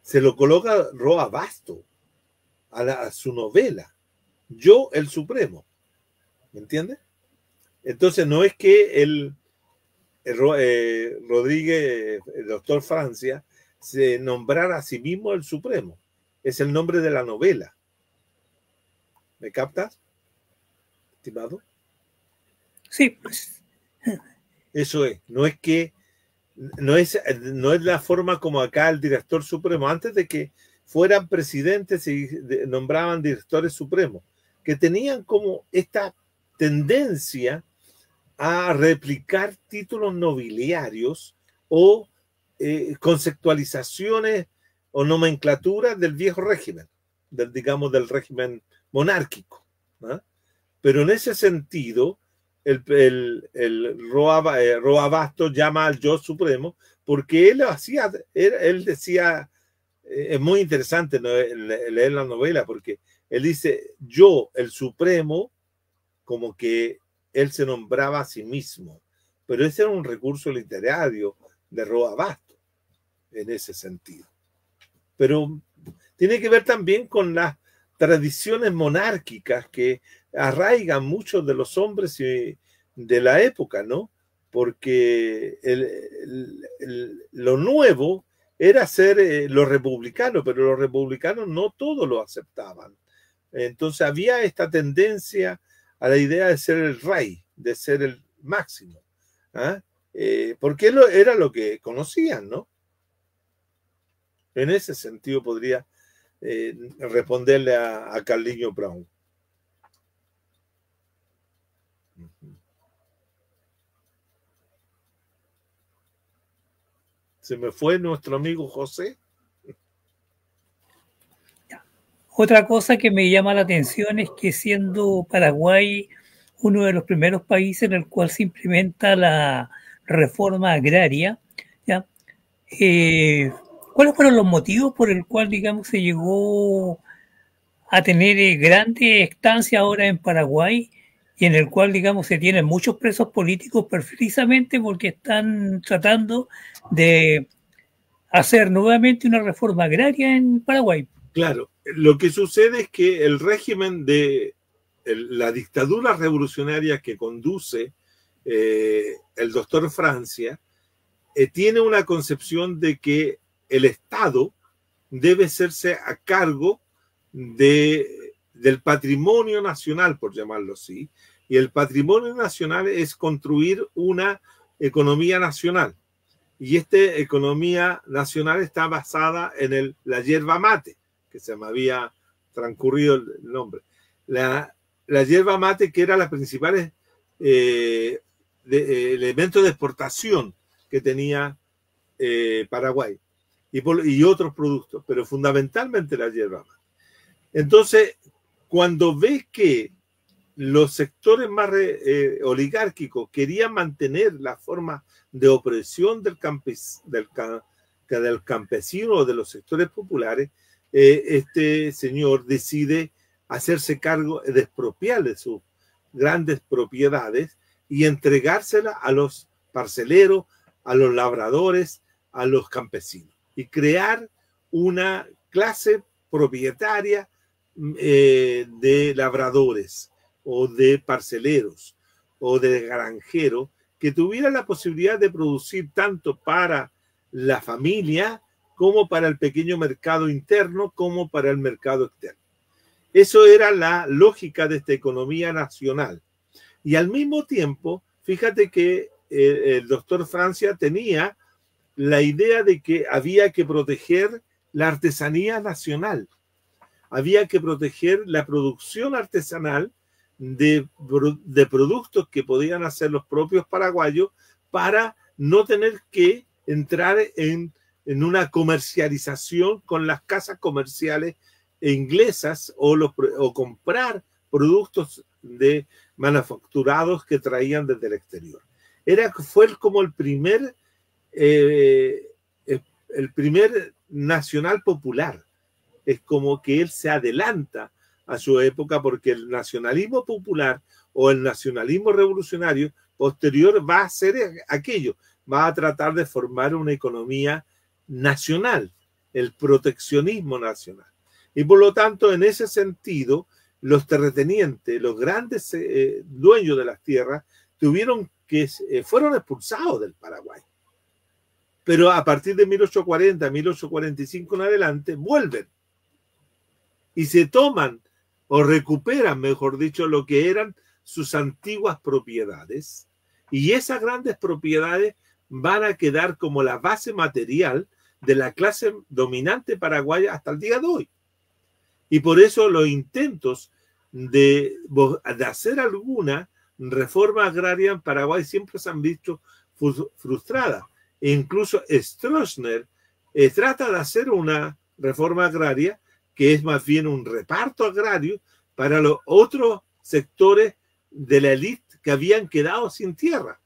se lo coloca Roa Basto a su novela, Yo el Supremo. ¿Me entiendes? Entonces no es que Rodríguez, el doctor Francia, se nombrara a sí mismo el Supremo. Es el nombre de la novela. ¿Me captas, estimado? Sí. Eso es. No es la forma como acá el director supremo, antes de que fueran presidentes y nombraban directores supremos, que tenían como esta tendencia a replicar títulos nobiliarios o conceptualizaciones o nomenclaturas del viejo régimen, del régimen monárquico, ¿no? Pero en ese sentido, el Roa Basto llama al yo supremo porque él decía es muy interesante, ¿no?, leer la novela, porque él dice, yo, el Supremo, como que él se nombraba a sí mismo, pero ese era un recurso literario de Roa Bastos, en ese sentido. Pero tiene que ver también con las tradiciones monárquicas que arraigan muchos de los hombres de la época, ¿no? Porque lo nuevo era ser los republicanos, pero los republicanos no todos lo aceptaban. Entonces había esta tendencia a la idea de ser el rey, de ser el máximo, ¿ah? Porque era lo que conocían, ¿no? En ese sentido podría responderle a Carlinhos Brown. Se me fue nuestro amigo José. Otra cosa que me llama la atención es que siendo Paraguay uno de los primeros países en el cual se implementa la reforma agraria, ¿ya? ¿Cuáles fueron los motivos por el cual, digamos, se llegó a tener grandes estancias ahora en Paraguay y en el cual, digamos, se tienen muchos presos políticos precisamente porque están tratando de hacer nuevamente una reforma agraria en Paraguay? Claro, lo que sucede es que el régimen de la dictadura revolucionaria que conduce el doctor Francia tiene una concepción de que el Estado debe hacerse a cargo del patrimonio nacional, por llamarlo así, y el patrimonio nacional es construir una economía nacional. Y esta economía nacional está basada en la yerba mate, que se me había transcurrido el nombre. La yerba mate, que era la principal elemento de exportación que tenía Paraguay y otros productos, pero fundamentalmente la yerba mate. Entonces, cuando ves que los sectores más oligárquicos querían mantener la forma de opresión del campesino o de los sectores populares, este señor decide hacerse cargo de expropiar de sus grandes propiedades y entregárselas a los parceleros, a los labradores, a los campesinos, y crear una clase propietaria de labradores o de parceleros o de granjeros que tuviera la posibilidad de producir tanto para la familia como para el pequeño mercado interno como para el mercado externo. Eso era la lógica de esta economía nacional. Y al mismo tiempo, fíjate que el doctor Francia tenía la idea de que había que proteger la artesanía nacional. Había que proteger la producción artesanal de productos que podían hacer los propios paraguayos para no tener que entrar en una comercialización con las casas comerciales inglesas o comprar productos manufacturados que traían desde el exterior. Fue como el primer nacional popular. Es como que él se adelanta a su época, porque el nacionalismo popular o el nacionalismo revolucionario posterior va a hacer aquello, va a tratar de formar una economía nacional, el proteccionismo nacional. Y por lo tanto, en ese sentido, los terratenientes, los grandes dueños de las tierras, fueron expulsados del Paraguay. Pero a partir de 1840, 1845 en adelante, vuelven y se toman o recuperan, mejor dicho, lo que eran sus antiguas propiedades, y esas grandes propiedades van a quedar como la base material de la clase dominante paraguaya hasta el día de hoy. Y por eso los intentos de hacer alguna reforma agraria en Paraguay siempre se han visto frustradas. E incluso Stroessner trata de hacer una reforma agraria que es más bien un reparto agrario para los otros sectores de la élite que habían quedado sin tierra.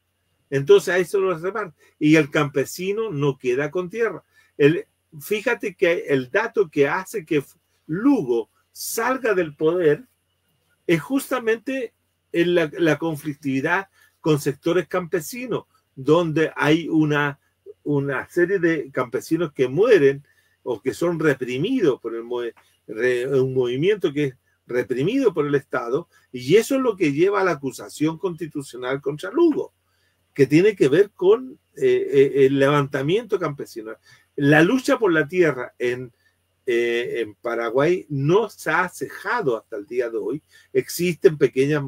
Entonces a eso lo reparten. Y el campesino no queda con tierra. fíjate que el dato que hace que Lugo salga del poder es justamente en la conflictividad con sectores campesinos, donde hay una serie de campesinos que mueren o que son reprimidos por un movimiento que es reprimido por el Estado, y eso es lo que lleva a la acusación constitucional contra Lugo, que tiene que ver con el levantamiento campesino. La lucha por la tierra en Paraguay no se ha cejado hasta el día de hoy. Existen pequeños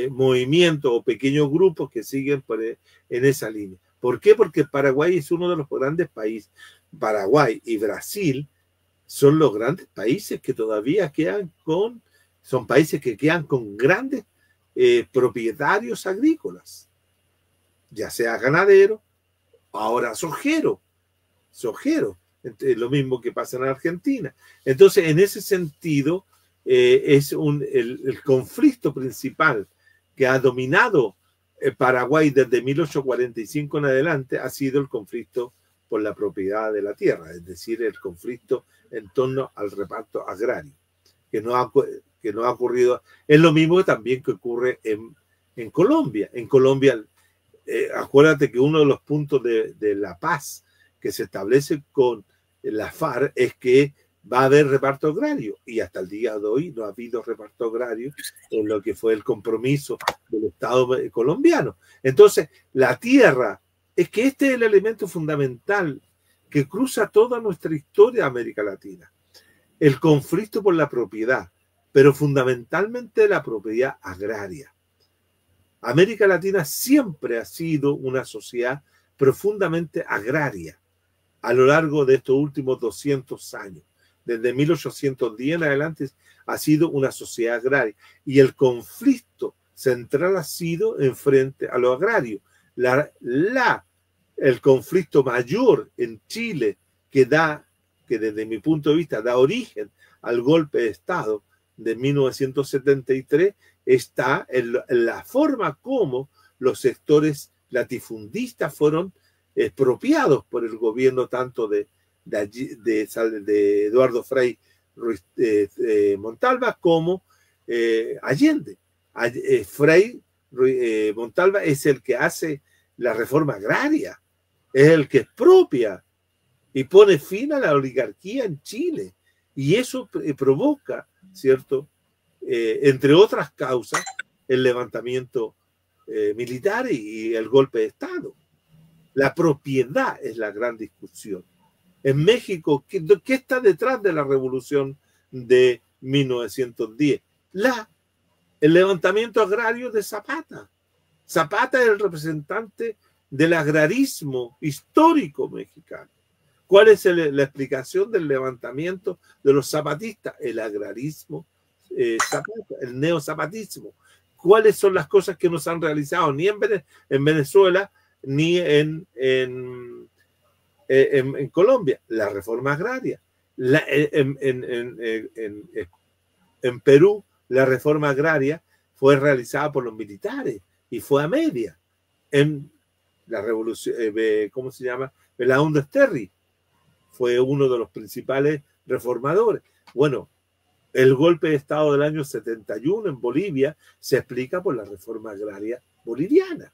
movimientos o pequeños grupos que siguen en esa línea. ¿Por qué? Porque Paraguay es uno de los grandes países. Paraguay y Brasil son los grandes países que todavía son países que quedan con grandes propietarios agrícolas, ya sea ganadero, ahora sojero, lo mismo que pasa en Argentina. Entonces, en ese sentido, el conflicto principal que ha dominado Paraguay desde 1845 en adelante ha sido el conflicto por la propiedad de la tierra, es decir, el conflicto en torno al reparto agrario, que no ha ocurrido. Es lo mismo también que ocurre en Colombia. En Colombia, acuérdate que uno de los puntos de la paz que se establece con la FARC es que va a haber reparto agrario, y hasta el día de hoy no ha habido reparto agrario en lo que fue el compromiso del Estado colombiano. Entonces, la tierra, es que este es el elemento fundamental que cruza toda nuestra historia de América Latina. El conflicto por la propiedad, pero fundamentalmente la propiedad agraria. América Latina siempre ha sido una sociedad profundamente agraria a lo largo de estos últimos 200 años. Desde 1810 en adelante ha sido una sociedad agraria, y el conflicto central ha sido en frente a lo agrario. El conflicto mayor en Chile que desde mi punto de vista da origen al golpe de Estado de 1973 está en la forma como los sectores latifundistas fueron expropiados por el gobierno tanto de Eduardo Frei Montalva como Allende. Frei Montalva es el que hace la reforma agraria, es el que expropia y pone fin a la oligarquía en Chile, y eso provoca, ¿cierto?, entre otras causas, el levantamiento militar y el golpe de Estado. La propiedad es la gran discusión. En México, ¿qué está detrás de la revolución de 1910? El levantamiento agrario de Zapata. Zapata es el representante del agrarismo histórico mexicano. ¿Cuál es la explicación del levantamiento de los zapatistas? El agrarismo Zapata, el neozapatismo. ¿Cuáles son las cosas que no se han realizado ni en Venezuela ni en Colombia? La reforma agraria. En Perú, la reforma agraria fue realizada por los militares y fue a media. En la revolución, ¿cómo se llama? Belaúnde Terry fue uno de los principales reformadores. Bueno, el golpe de Estado del año 71 en Bolivia se explica por la reforma agraria boliviana.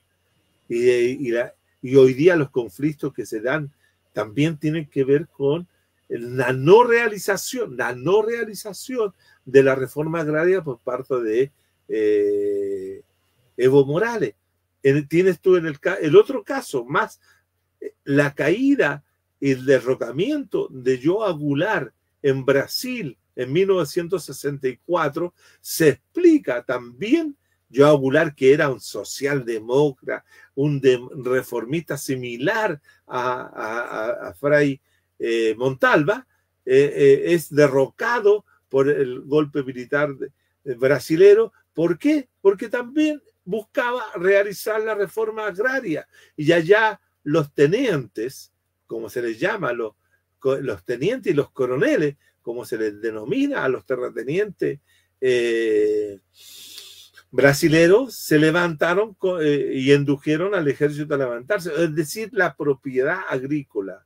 Y hoy día los conflictos que se dan también tienen que ver con la no realización de la reforma agraria por parte de Evo Morales. Tienes tú en el otro caso, más la caída y el derrocamiento de João Goulart en Brasil en 1964, se explica también. João Goulart, que era un socialdemócrata, un reformista similar a Frei Montalva, es derrocado por el golpe militar brasilero. ¿Por qué? Porque también buscaba realizar la reforma agraria, y allá los tenientes, como se les llama, los tenientes y los coroneles, como se les denomina a los terratenientes brasileros, se levantaron y indujeron al ejército a levantarse. Es decir, la propiedad agrícola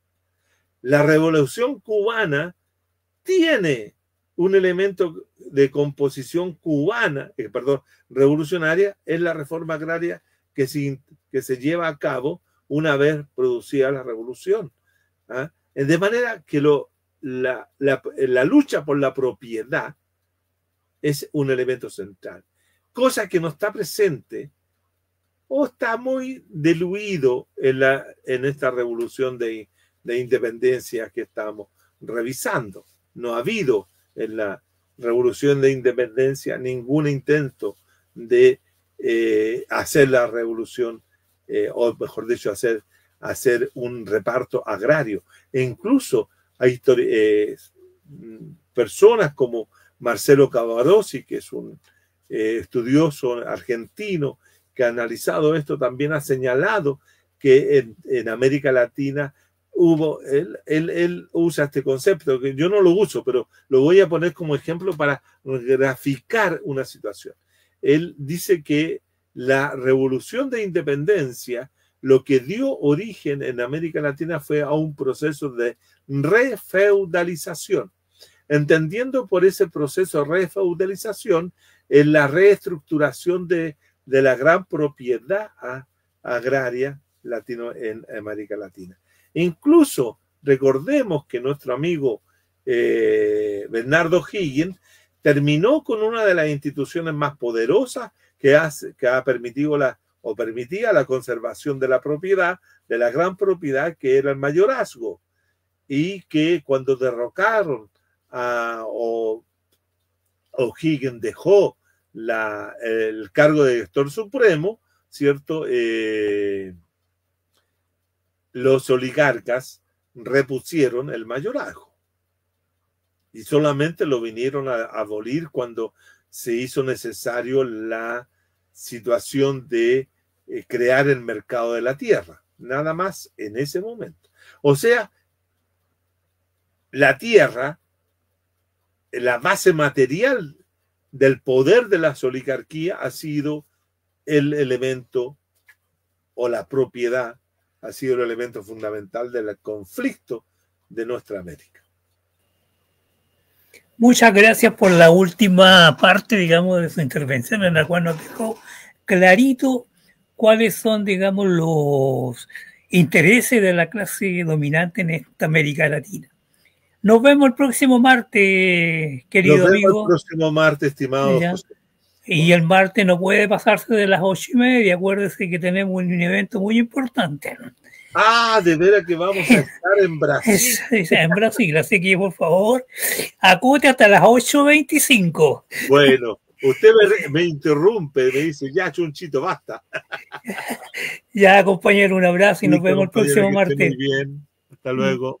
La revolución cubana tiene un elemento de composición cubana, revolucionaria, es la reforma agraria que se lleva a cabo una vez producida la revolución. ¿Ah? De manera que la lucha por la propiedad es un elemento central, cosa que no está presente o está muy diluido en esta revolución de independencia que estamos revisando. No ha habido en la revolución de independencia ningún intento de hacer la revolución, o mejor dicho, hacer un reparto agrario. E incluso hay personas como Marcelo Cavarosi, que es un estudioso argentino que ha analizado esto, también ha señalado que en América Latina él usa este concepto, que yo no lo uso, pero lo voy a poner como ejemplo para graficar una situación. Él dice que la revolución de independencia, lo que dio origen en América Latina fue a un proceso de refeudalización, entendiendo por ese proceso de refeudalización en la reestructuración de la gran propiedad agraria en América Latina. Incluso recordemos que nuestro amigo Bernardo Higgins terminó con una de las instituciones más poderosas que ha permitido permitía la conservación de la propiedad, de la gran propiedad, que era el mayorazgo, y que cuando derrocaron O'Higgins dejó el cargo de director supremo, ¿cierto? Los oligarcas repusieron el mayorazgo y solamente lo vinieron a abolir cuando se hizo necesario la situación de crear el mercado de la tierra, nada más en ese momento. O sea, la tierra, la base material del poder de las oligarquías, ha sido el elemento, o la propiedad ha sido el elemento fundamental del conflicto de nuestra América. Muchas gracias por la última parte, digamos, de su intervención, en la cual nos dejó clarito cuáles son, digamos, los intereses de la clase dominante en esta América Latina. Nos vemos el próximo martes, querido amigo. El próximo martes, estimado José. Y el martes no puede pasarse de las 8:30. Acuérdese que tenemos un evento muy importante. Ah, de veras que vamos a estar en Brasil. En Brasil, así que por favor, acude hasta las 8:25. Bueno, usted me interrumpe, me dice, ya, Chunchito, basta. Ya, compañero, un abrazo y nos vemos el próximo martes. Muy bien, hasta luego.